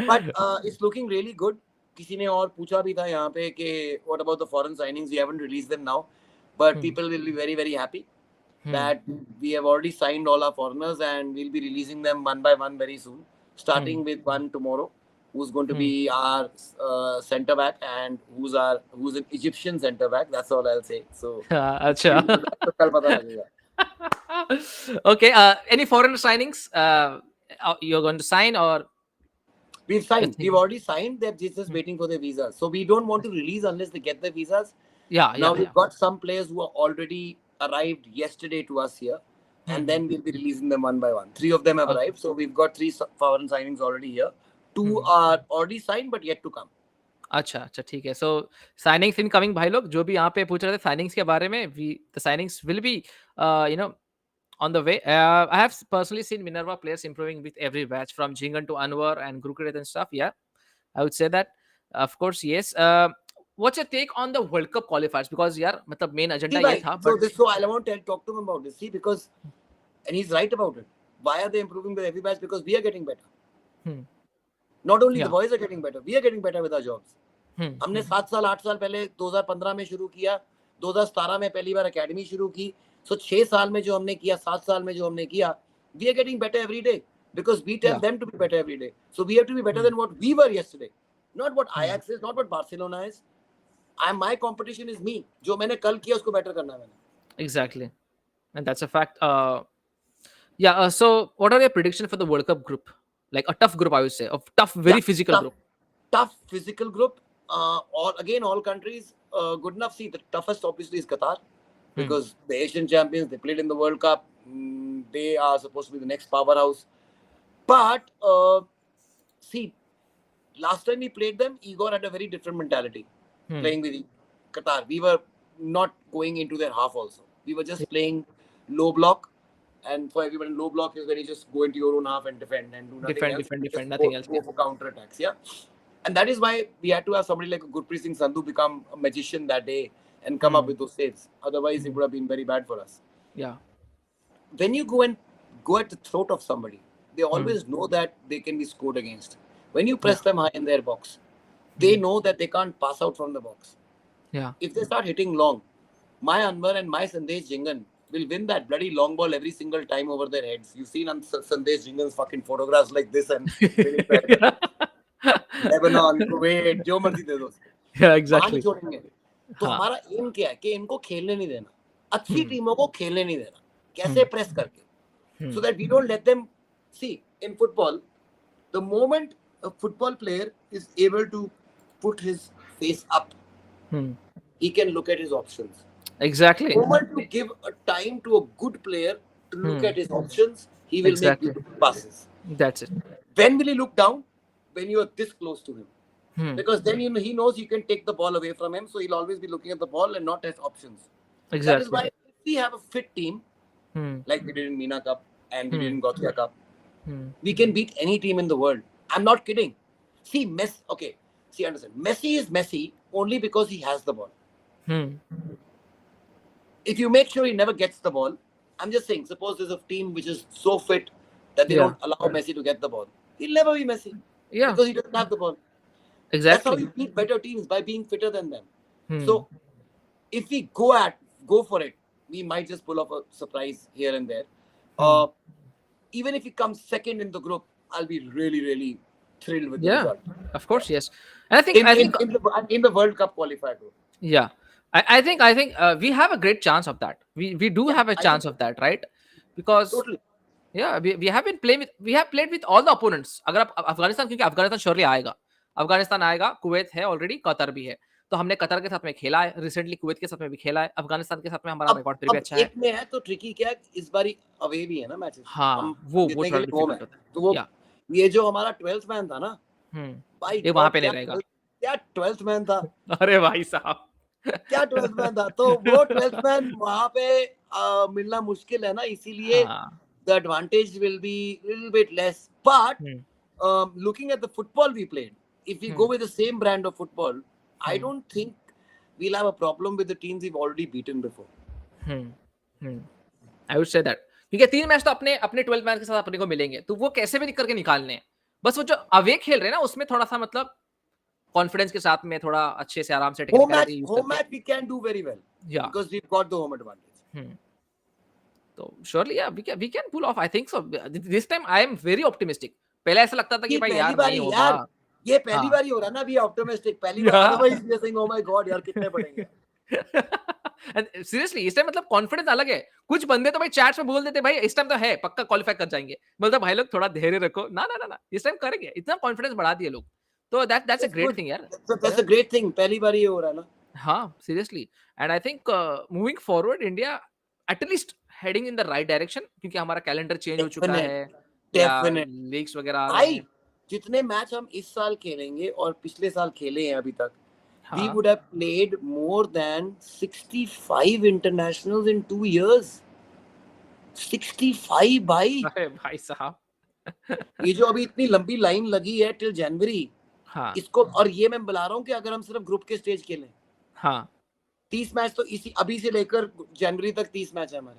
But it's looking really good. किसी ने और पूछा भी था यहाँ पे कि what about the foreign signings? We haven't released them now, but people will be very, very happy that we have already signed all our foreigners, and we'll be releasing them one by one very soon. Starting with one tomorrow, who's going to be our centre back, and who's an Egyptian centre back. That's all I'll say. So, अच्छा. कल पता लगेगा. Okay. Any foreign signings you're going to sign, or? We've signed. We've already signed. They're just waiting for their visas. So we don't want to release unless they get their visas. Now we've got some players who are already arrived yesterday to us here, and then we'll be releasing them one by one. 3 of them have arrived. So we've got 3 foreign signings already here. 2 are already signed but yet to come. अच्छा ठीक है. So signings incoming भाई लोग जो भी यहाँ पे पूछ रहे थे signings के बारे में, the signings will be on the way. I have personally seen Minerva players improving with every batch, from Jingan to Anwar and Gurukrit and stuff. Yeah, I would say that. Of course, yes. what's your take on the World Cup qualifiers? Because यार मतलब main See, agenda ये bhai, था, so but this, so I want to talk to him about this. See, because, and he's right about it. Why are they improving with every match? Because we are getting better. Hmm. Not only Yeah. the boys are getting better, we are getting better with our jobs. हमने 7 साल 8 साल पहले 2015 में शुरू किया, 2017 में पहली bar academy शुरू की. So 6 साल में जो हमने किया, 7 साल में जो हमने किया, we are getting better every day because we tell Yeah. them to be better every day. So we have to be better than what we were yesterday, not what Ajax is, not what Barcelona is. My competition is me. जो मैंने कल किया उसको better करना है मैंने. Exactly, and that's a fact. Yeah. So, what are your predictions for the World Cup group? Like a tough group, I would say, a tough, very physical group. Tough physical group. All countries good enough. See, the toughest obviously is Qatar because the Asian champions, they played in the World Cup. They are supposed to be the next powerhouse. But see, last time we played them, Igor had a very different mentality playing with Qatar. We were not going into their half also. We were just playing low block. And for everyone, low block is when you just go into your own half and defend and do nothing else. Defend, nothing else. Go for counter attacks, yeah. And that is why we had to have somebody like Gurpreet Singh Sandhu become a magician that day and come up with those saves. Otherwise, it would have been very bad for us. Yeah. When you go at the throat of somebody, they always know that they can be scored against. When you press them high in their box, they know that they can't pass out from the box. Yeah. If they start hitting long, my Anwar and my Sandesh Jingan will win that bloody long ball every single time over their heads. You've seen on Sandesh Jingan's fucking photographs like this and Lebanon, Kuwait, जो मर्जी दे दो. Yeah, exactly. छोड़ेंगे. तो हमारा M क्या है कि इनको खेलने नहीं देना, अच्छी टीमों को खेलने नहीं देना, कैसे प्रेस करके, so that we don't let them see in football. The moment a football player is able to put his face up, he can look at his options. Exactly. The moment you give a time to a good player to look at his options, he will make beautiful passes. That's it. When will he look down? When you are this close to him. Because then he knows you can take the ball away from him, so he'll always be looking at the ball and not at options. Exactly. That is why if we have a fit team, like we did in Mina Cup and we did in Gothia Cup, we can beat any team in the world. I'm not kidding. See, Messi, okay. See, understand. Messi is Messi only because he has the ball. If you make sure he never gets the ball, I'm just saying, suppose there's a team which is so fit that they don't allow Messi to get the ball, he'll never be Messi. Yeah. Because he doesn't have the ball. Exactly. That's how you beat better teams, by being fitter than them. So, if we go for it, we might just pull off a surprise here and there. Even if he comes second in the group, I'll be really, really thrilled with the result. Of course, yes. And I think in the World Cup qualifier group. Yeah. I think we have a great chance of that. We do have a chance of that, right? Because totally. Yeah, we have played with all the opponents. अगर आप अफगानिस्तान, क्योंकि Afghanistan surely आएगा, Kuwait है already, Qatar भी है, तो हमने Qatar के साथ में खेला है, रिसेंटली कुवैत के साथ में भी खेला है, अफगानिस्तान के साथ में हमारा रिकॉर्ड फिर भी अच्छा है. एक में है तो ट्रिकी क्या है, इस बारी अवे भी है ना मैचेस. हाँ, वो थोड़ा डिफिकल्ट होता है. तो वो ये जो हमारा 12th मैन था ना, भाई ये वहां पे नहीं रहेगा. क्या 12th मैन था? अरे भाई साहब, क्या 12th मैन था? तो वो 12th मैन वहां पे मिलना मुश्किल है ना, इसीलिए the advantage will be a little bit less. But looking at the football we played, if we go with the same brand of football, I don't think we'll have a problem with the teams we've already beaten before. I would say that. क्योंकि 3 match तो अपने 12 match के साथ अपने को मिलेंगे, तो वो कैसे भी करके निकालने हैं. बस वो जो अवे खेल रहे हैं ना, उसमें थोड़ा सा मतलब कॉन्फिडेंस के साथ में थोड़ा अच्छे से आराम से home match we can do very well. Yeah. Because we've got the home advantage. तो surely yeah, we can pull off. I think so. This time I am very optimistic. पहले ऐसा लगता था कि भाई यार नहीं होगा. ये पहली बार ही हो रहा ना, भी ऑप्टिमिस्टिक पहली बार. Otherwise we are saying oh my god यार कितने पड़ेंगे. And seriously इस टाइम मतलब कॉन्फिडेंस अलग है. कुछ बंदे तो भाई चैट्स में बोल देते भाई इस टाइम तो है पक्का क्वालीफाई कर जाएंगे. मतलब भाई लोग थोड़ा धैर्य रखो. ना इस टाइम करेंगे. इतना कॉन्फिडेंस बढ़ा दिए लोग. तो that's a great thing यार. That's a great thing. पहली बार ही हो रहा है ना. हाँ, seriously. And I think moving forward India at least heading in the right direction, क्योंकि हमारा कैलेंडर चेंज हो चुका है. लीग्स वगैरह आ रहे हैं. जितने मैच हम इस साल खेलेंगे और पिछले साल खेले हैं अभी तक, we would have played more than 65 internationals in 2 years. 65 भाई. अरे भाई साहब. ये जो अभी इतनी लंबी लाइन लगी है till January, हाँ इसको, और ये मैं बुला रहा हूँ कि अगर हम सिर्फ ग्रुप के स्टेज खेलें, हाँ 30 मैच तो इसी अभी से लेकर जनवरी तक 30 मैच है हमारे.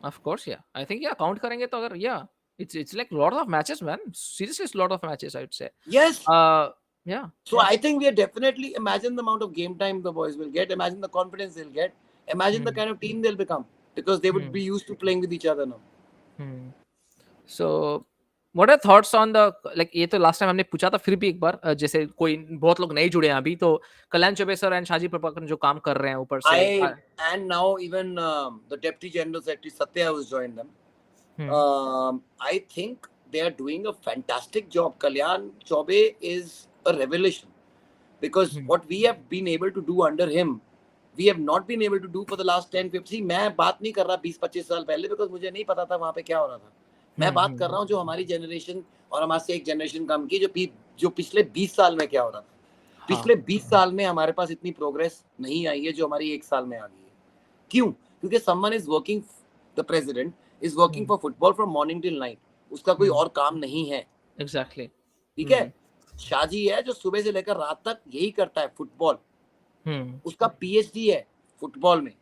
ऑफ कोर्स या आई थिंक या काउंट करेंगे तो अगर या it's like lot of matches man seriously it's lot of matches I would say Yes. या So I think we are definitely, imagine the amount of game time the boys will get. Imagine the confidence they'll get. Imagine the kind of team they'll become, because they would be used to playing with each other now. So what are thoughts on the like ये तो last time हमने पूछा था फिर भी एक बार जैसे कोई बहुत लोग नहीं जुड़े हैं अभी तो कल्याण चौबे सर एंड शाजी प्रभाकर जो काम कर रहे हैं ऊपर से And now even the deputy general secretary Satya has joined them. I think they are doing a fantastic job. Kalyan Chaube is a revelation, because what we have been able to do under him, we have not been able to do for the last 10-15. See, मैं बात नहीं कर रहा 20-25 साल पहले, because मुझे नहीं पता था वहाँ पे क्या हो रहा था. मैं बात कर रहा हूँ जो हमारी जनरेशन और हमारे से एक जनरेशन कम की, जो पिछले 20 साल में क्या हो रहा था. पिछले 20 साल में हमारे पास इतनी प्रोग्रेस नहीं आई है जो हमारी एक साल में आ गई है. क्यों? क्योंकि someone is working, the president is working for football from morning till night. उसका कोई और काम नहीं है. एग्जैक्टली ठीक है. शाजी है जो सुबह से लेकर रात तक यही करता है, फुटबॉल. उसका पीएचडी है फुटबॉल में.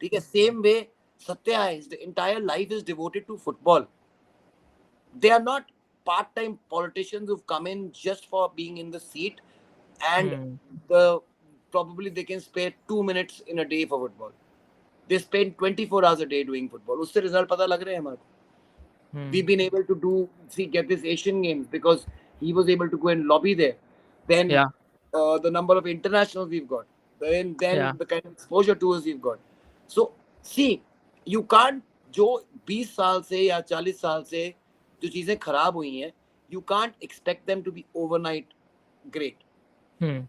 ठीक है. सेम वे सत्या है, his entire life is devoted to football. They are not part-time politicians who've come in just for being in the seat, and probably they can spare 2 minutes in a day for football. They spend 24 hours a day doing football. उससे result पता लग रहे हैं हमारे को. We've been able to get this Asian Games because he was able to go and lobby there. Then the number of internationals we've got, then the kind of exposure tours we've got. So see, you can't, जो 20 साल से या 40 साल से जो चीजें खराब हुई हैं, you can't expect them to be overnight great.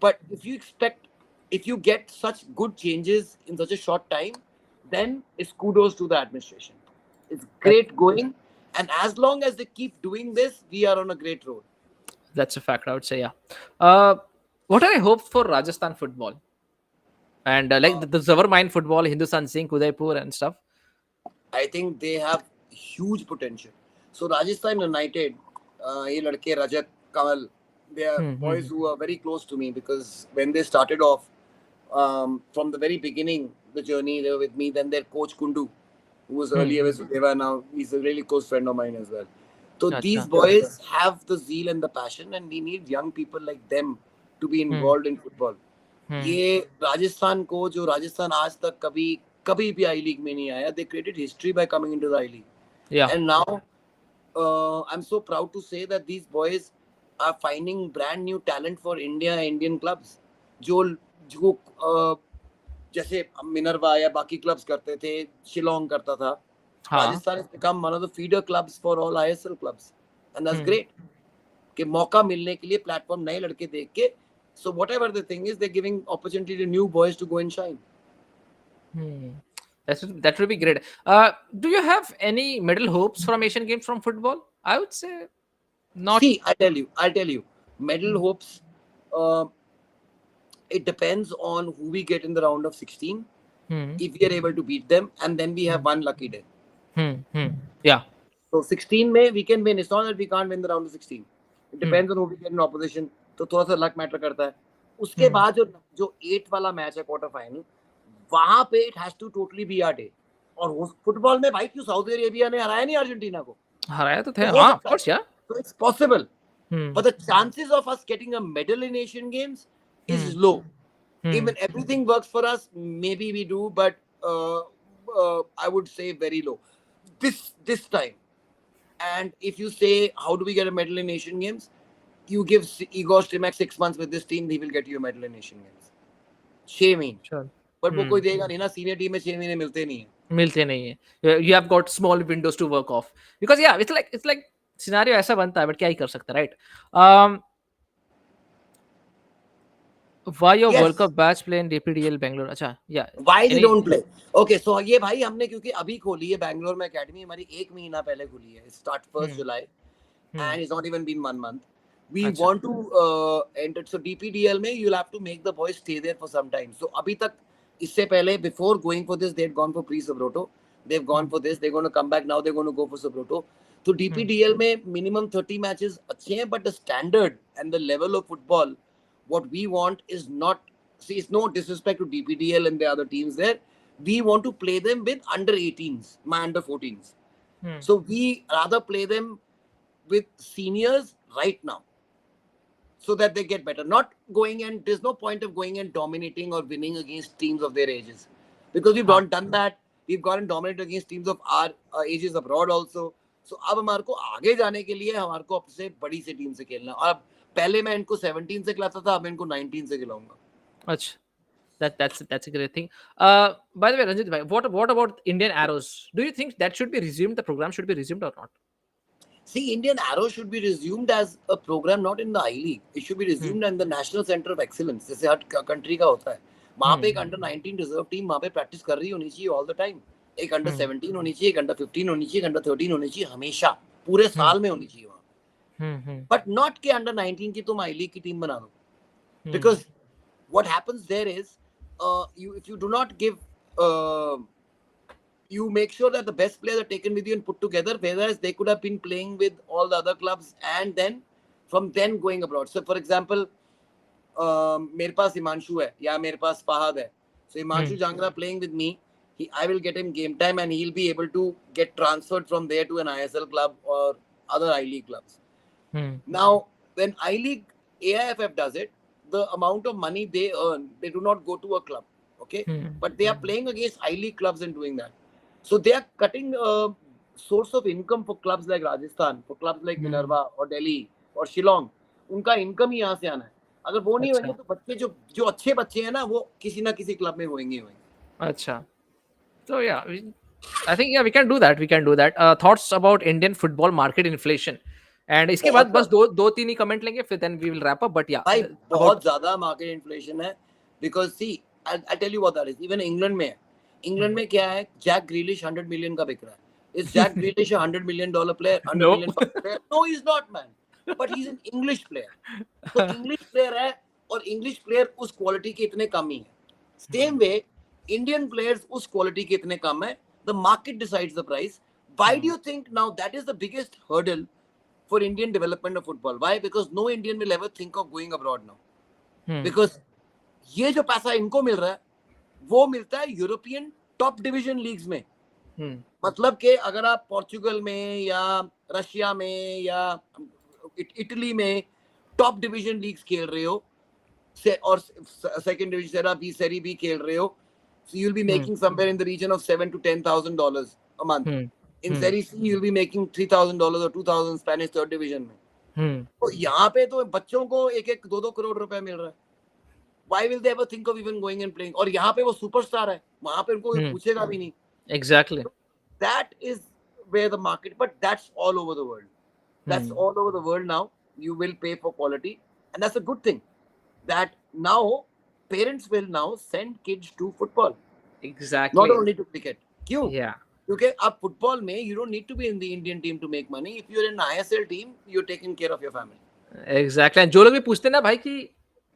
But if you get such good changes in such a short time, then it's kudos to the administration. It's great going, and as long as they keep doing this, we are on a great road. That's a fact, I would say. What are your hopes for Rajasthan football and like the Zavar Mind football, Hindustan Zinc, Udaipur and stuff? I think they have huge potential. So Rajasthan United, ये लड़के Rajat, Kamal, they are boys who are very close to me, because when they started off, from the very beginning, the journey, they were with me. Then their coach Kundu, who was earlier with Sudeva, now he's a really close friend of mine as well. So these boys have the zeal and the passion, and we need young people like them to be involved in football. ये राजस्थान को, जो राजस्थान आज तक कभी भी आई league में नहीं आया, they created history by coming into the I League. And now I'm so proud to say that these boys are finding brand new talent for Indian clubs. जो जैसे मिनर्वा या बाकी क्लब्स करते थे, शिलोंग करता था, Rajasthan has become one of the feeder clubs for all ISL clubs, and that's great. कि मौका मिलने के लिए प्लेटफॉर्म नए लड़के देख के, so whatever the thing is, they're giving opportunity to new boys to go and shine. That would be great. Do you have any medal hopes from Asian Games from football? I would say not. See, I'll tell you, medal hopes. It depends on who we get in the round of 16. If we are able to beat them, and then we have one lucky day. Yeah. So 16 में we can win. It's not that we can't win the round of 16. It depends on who we get in opposition. तो थोड़ा सा luck matter करता है. उसके बाद जो 8 वाला मैच है क्वार्टर फाइनल, वहां पे it has to totally be our day. और फुटबॉल में भाई क्यों सऊदी अरेबिया ने हराया नहीं अर्जेंटीना को? हराया तो थे. हाँ, of course, yeah. So it's possible. But the chances of us getting a medal in Asian Games is low. Even everything works for us, maybe we do, but I would say very low this time. And if you say how do we get a medal in Asian Games, you give Igor Stimac 6 months with this team, he will get you a medal in Asian Games. 6 महीने. Sure. But वो कोई देगा नहीं ना, senior team में 6 महीने मिलते नहीं है. You have got small windows to work off, because yeah, it's like scenario ऐसा बनता है, but क्या ही कर सकता है, right? Why your World Cup batch play in DPDL Bangalore? अच्छा, yeah. Why they don't play? Okay, so ये भाई हमने क्योंकि अभी खोली है बैंगलोर में अकेडमी, हमारी 1 महीना पहले खुली है. Start 1st July, and it's not even been 1 month. We want to enter. So DPDL में you'll have to make the boys stay there for some time. So अभी तक इससे पहले, before going for this, they had gone for pre-Subroto. They've gone for this. They're going to come back now. They're going to go for Subroto. तो DPDL में minimum 30 matches अच्छे हैं, but the standard and the level of football what we want is not, see, it's no disrespect to DPDL and the other teams there, we want to play them with under 18s, my under 14s. So we rather play them with seniors right now so that they get better, not going, and there's no point of going and dominating or winning against teams of their ages, because we've not done that. We've gotten dominated against teams of our ages abroad also. So अब हमारे को आगे जाने के लिए हमारे को अपने बड़ी से टीम से खेलना, और अब पहले मैं इनको 17 से खिलाता था, अब इनको 19 से खिलाऊंगा. अच्छा, that's a great thing. By the way, Ranjit bhai, what about Indian Arrows? Do you think that should be resumed? The program should be resumed or not? See, Indian Arrow should be resumed as a program, not in the I-League. It should be resumed in the National Center of Excellence, जैसे हर country का होता है. वहाँ पे एक under 19 reserve team वहाँ पे practice कर रही होनी चाहिए all the time. एक under 17 होनी चाहिए, एक under 15 होनी चाहिए, एक under 13 होनी चाहिए, हमेशा पूरे साल में होनी चाहिए वहाँ. But not के under 19 की तुम I-League की team बना दो. Because what happens there is, if you do not give, you make sure that the best players are taken with you and put together, whereas they could have been playing with all the other clubs and then from then going abroad. So for example, मेरे पास हिमांशु है या मेरे पास फहद है. So Himanshu Jangra playing with me, I will get him game time and he'll be able to get transferred from there to an ISL club or other I-League clubs. Now, when I-League AIFF does it, the amount of money they earn, they do not go to a club, okay? But they are playing against I-League clubs and doing that. So they are cutting a source of income for clubs like Rajasthan, for clubs like Minerva or Delhi or Shillong. उनका income ही यहाँ से आना है. अगर वो नहीं होंगे तो बच्चे जो अच्छे बच्चे हैं ना, वो किसी ना किसी क्लब में होंगे. अच्छा. So yeah, I think we can do that. We can do that. Thoughts about Indian football market inflation. And इसके बाद बस दो तीन ही कमेंट लेंगे, फिर then we will wrap up. But yeah, भाई बहुत ज़्यादा market inflation है. Because see, I'll tell you what that is. Even England में है. England में क्या है? Jack Grealish 100 million का बिक रहा है. Is Jack Grealish a $100 million player? $100 million player? No, he's not, man. But he's an English player. तो English player है, और English player उस quality के इतने कम ही है. Same way, Indian players उस quality के इतने कम है. The market decides the price. Why do you think now that is the biggest hurdle for Indian development of football? Why? Because no Indian will ever think of going abroad now. Because ये जो पैसा इनको मिल रहा है, वो मिलता है European top division leagues में. मतलब कि अगर आप पोर्चुगल में या रशिया में या इटली में टॉप डिवीजन लीग्स खेल रहे हो और सेकंड डिवीजन सेरी बी खेल रहे हो, so you'll be making somewhere in the region of $7,000 to $10,000 a month. In Serie C you'll be making $3,000 or $2,000 Spanish third division में. तो यहाँ पे तो बच्चों को 1-2 करोड़ रुपए मिल रहा है. Why will they ever think of even going and playing? और यहाँ पे वो सुपरस्टार है, वहाँ पे उनको पूछेगा भी नहीं. Exactly. So that is where the market, but that's all over the world. That's all over the world now. You will pay for quality, and that's a good thing. That now parents will now send kids to football. Exactly. Not only to cricket. क्यों? Yeah. क्योंकि अब football में you don't need to be in the Indian team to make money. If you're in an ISL team, you're taking care of your family. Exactly. And जो लोग भी पूछते हैं ना भाई कि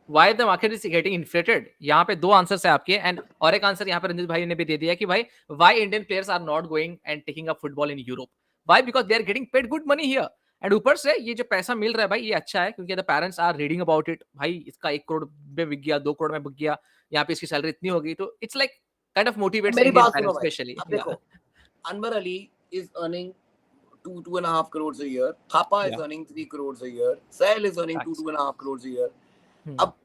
why the market is getting inflated, यहाँ पे दो आंसर्स है आपके, एंड और एक आंसर यहाँ पे रंजित भाई ने भी दे दिया कि भाई why Indian players are not going and taking up football in Europe. Why? Because they are getting paid good money here. And ऊपर से ये जो पैसा मिल रहा है भाई, ये अच्छा है क्योंकि the parents are reading about it. भाई इसका 1 करोड़ में बिक गया, 2 करोड़ में बिक गया, यहाँ पे इसकी सैलरी इतनी हो गई, तो it's like kind of motivates Indian parents specially. अब देखो, Anwar Ali is earning 2.5 crores a year. Thapa is earning 3 crores a year. Sahel is earning 2.5 crores a year. अब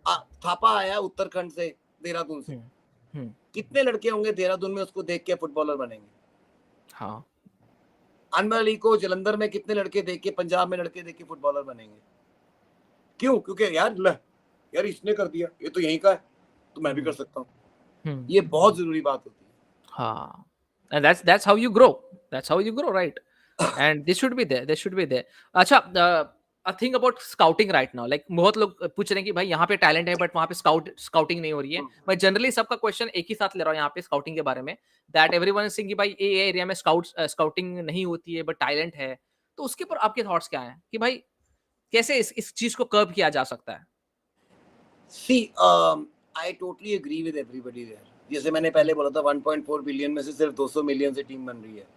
थापा आया उत्तराखंड से, देहरादून से. कितने लड़के होंगे देहरादून में उसको देख के फुटबॉलर बनेंगे? हाँ. अनवर अली को जलंधर में कितने लड़के देख के, पंजाब में लड़के देख के फुटबॉलर बनेंगे? क्यों? क्योंकि यार इसने कर दिया, ये तो यहीं का है, तो मैं भी कर सकता हूँ. ये बहुत जरूरी बात होती है. हाँ. And that's how you grow. That's how you grow, right? And this should be there. This should be there. अच्छा, a thing about scouting right now. Like बहुत लोग पूछ रहे हैं कि भाई यहाँ पे टैलेंट है बट वहाँ पे स्काउटिंग नहीं हो रही है. मैं जनरली सबका क्वेश्चन एक ही साथ ले रहा हूँ यहाँ पे स्काउटिंग के बारे में. दैट एवरीवन इज सेइंग कि भाई ये एरिया में स्काउटिंग नहीं होती है बट टैलेंट है. तो उसके ऊपर आपके थॉट्स क्या हैं कि भाई कैसे इस चीज को कर्ब किया जा सकता है? See, I totally agree with everybody there. जैसे मैंने पहले बोला था 1.4 बिलियन में से सिर्फ 200 मिलियन से टीम बन रही है.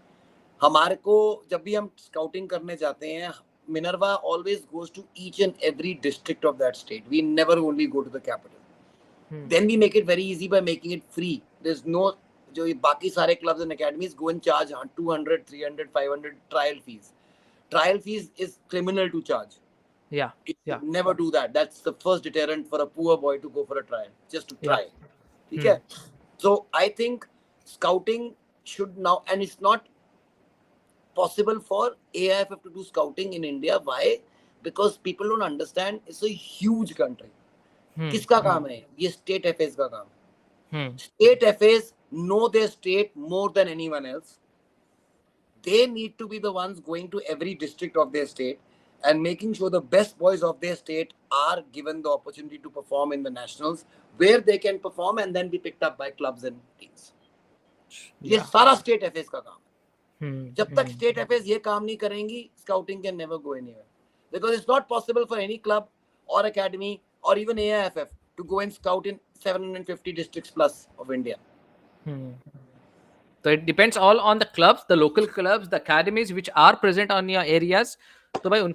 हमारे को जब भी हम स्काउटिंग करने जाते हैं, Minerva always goes to each and every district of that state. We never only go to the capital. Then we make it very easy by making it free. There's no, जो ये बाकी सारे clubs and academies go and charge 200, 300, 500 trial fees. Trial fees is criminal to charge. Yeah. You Yeah. should never do that. That's the first deterrent for a poor boy to go for a trial, just to try. Yeah. Okay? So I think scouting should now, and it's not possible for AIFF to do scouting in India. Why? Because people don't understand. It's a huge country. किसका काम है ये? State affairs का काम है. State affairs know their state more than anyone else. They need to be the ones going to every district of their state and making sure the best boys of their state are given the opportunity to perform in the nationals, where they can perform and then be picked up by clubs and teams. ये सारा state affairs का काम है. जब तक state affairs ये काम नहीं करेंगी, scouting can never go anywhere, because it's not possible for any club और एकेडमी और even AIFF to go and scout in 750 districts plus of India. So it depends all on the clubs, the local clubs, the academies which are present on your areas. तो भाई उन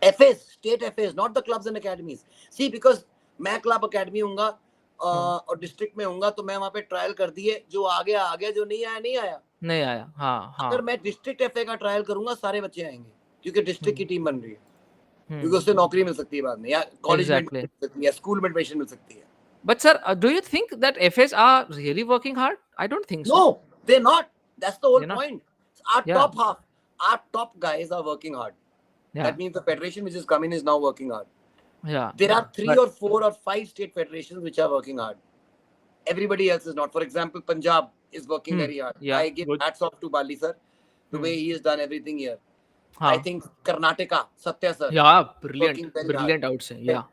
FAs, state FAs, not the clubs and academies. See, because मैं club academy होऊंगा और district में होऊंगा, तो मैं वहाँ पे ट्रायल कर दिए, जो आ गया, जो नहीं आया. हाँ. अगर मैं डिस्ट्रिक्ट FA का ट्रायल करूंगा, सारे बच्चे आएंगे, क्योंकि डिस्ट्रिक्ट की टीम बन रही है, क्योंकि उससे नौकरी मिल सकती है बाद में, या कॉलेज में मिल सकती है, या स्कूल में एडमिशन मिल सकती है. But sir, do you think that FAs are really working hard? I don't think so. No, they're not. That's the whole They're not. point. Our top half, our top guys are working hard. Yeah. That means the federation which is coming is now working hard. Yeah. There are 3 or 4 or 5 state federations which are working hard. Everybody else is not. For example, Punjab is working very hard. Yeah, I give hats off to Bali sir, the way he has done everything here. हाँ. I think Karnataka, Satya sir. Yeah, brilliant, working very brilliant, hard. I would say. Yeah.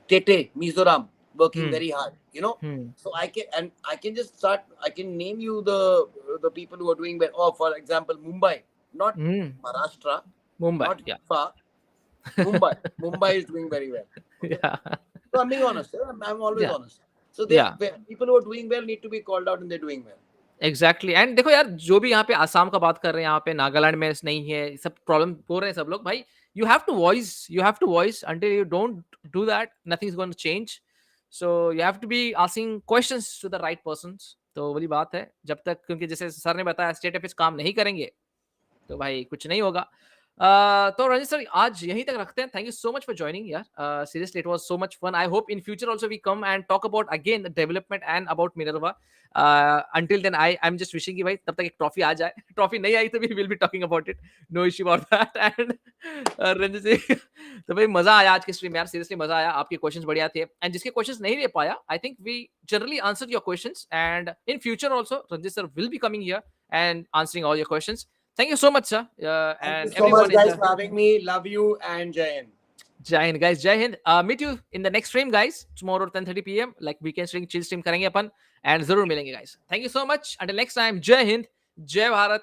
Tete, Mizoram, working very hard. You know, Hmm. so I can just start. I can name you the people who are doing well. Oh, for example, Mumbai, not Maharashtra, Mumbai. not Yeah. far. Mumbai is doing very well. Okay? Yeah. So I'm being honest. I'm always Yeah. honest. So people who are doing well need to be called out, and they're doing well. Exactly and देखो यार, जो भी यहाँ पे आसाम का बात कर रहे हैं, यहाँ पे नागालैंड में नहीं है, सब प्रॉब्लम बोल रहे हैं सब लोग. भाई you have to voice until you don't do that, nothing is going to change. So you have to be asking questions to the right persons. तो वही बात है, जब तक, क्योंकि जैसे सर ने बताया, स्टेट ऑफिस काम नहीं करेंगे तो भाई कुछ नहीं होगा. तो रंजित सर, आज यहीं तक रखते हैं. Thank you so much for joining यार. Seriously it was so much fun. I hope in future also we come and talk about again the development and about Minerva. Until then, I am just wishing कि भाई तब तक एक trophy आ जाए. Trophy नहीं आई तो we will be talking about it. No issue about that. And Ranjit जी, तो भाई मजा आया आज की स्ट्रीम यार. सीरियसली मजा आया. आपके क्वेश्चंस बढ़िया थे, एंड जिसके क्वेश्चंस नहीं ले पाया, I think we generally answered your questions, and in future also Ranjit sir will be coming here and answering all your questions. Thank you so much, sir. Thank you so much, guys, for having me. Love you, and Jai Hind. Jai Hind, guys. Jai Hind. Meet you in the next stream, guys. Tomorrow 10:30 p.m. Like weekend stream, chill stream करेंगे अपन, and जरूर मिलेंगे, guys. Thank you so much. Until next time, Jai Hind, Jai Bharat.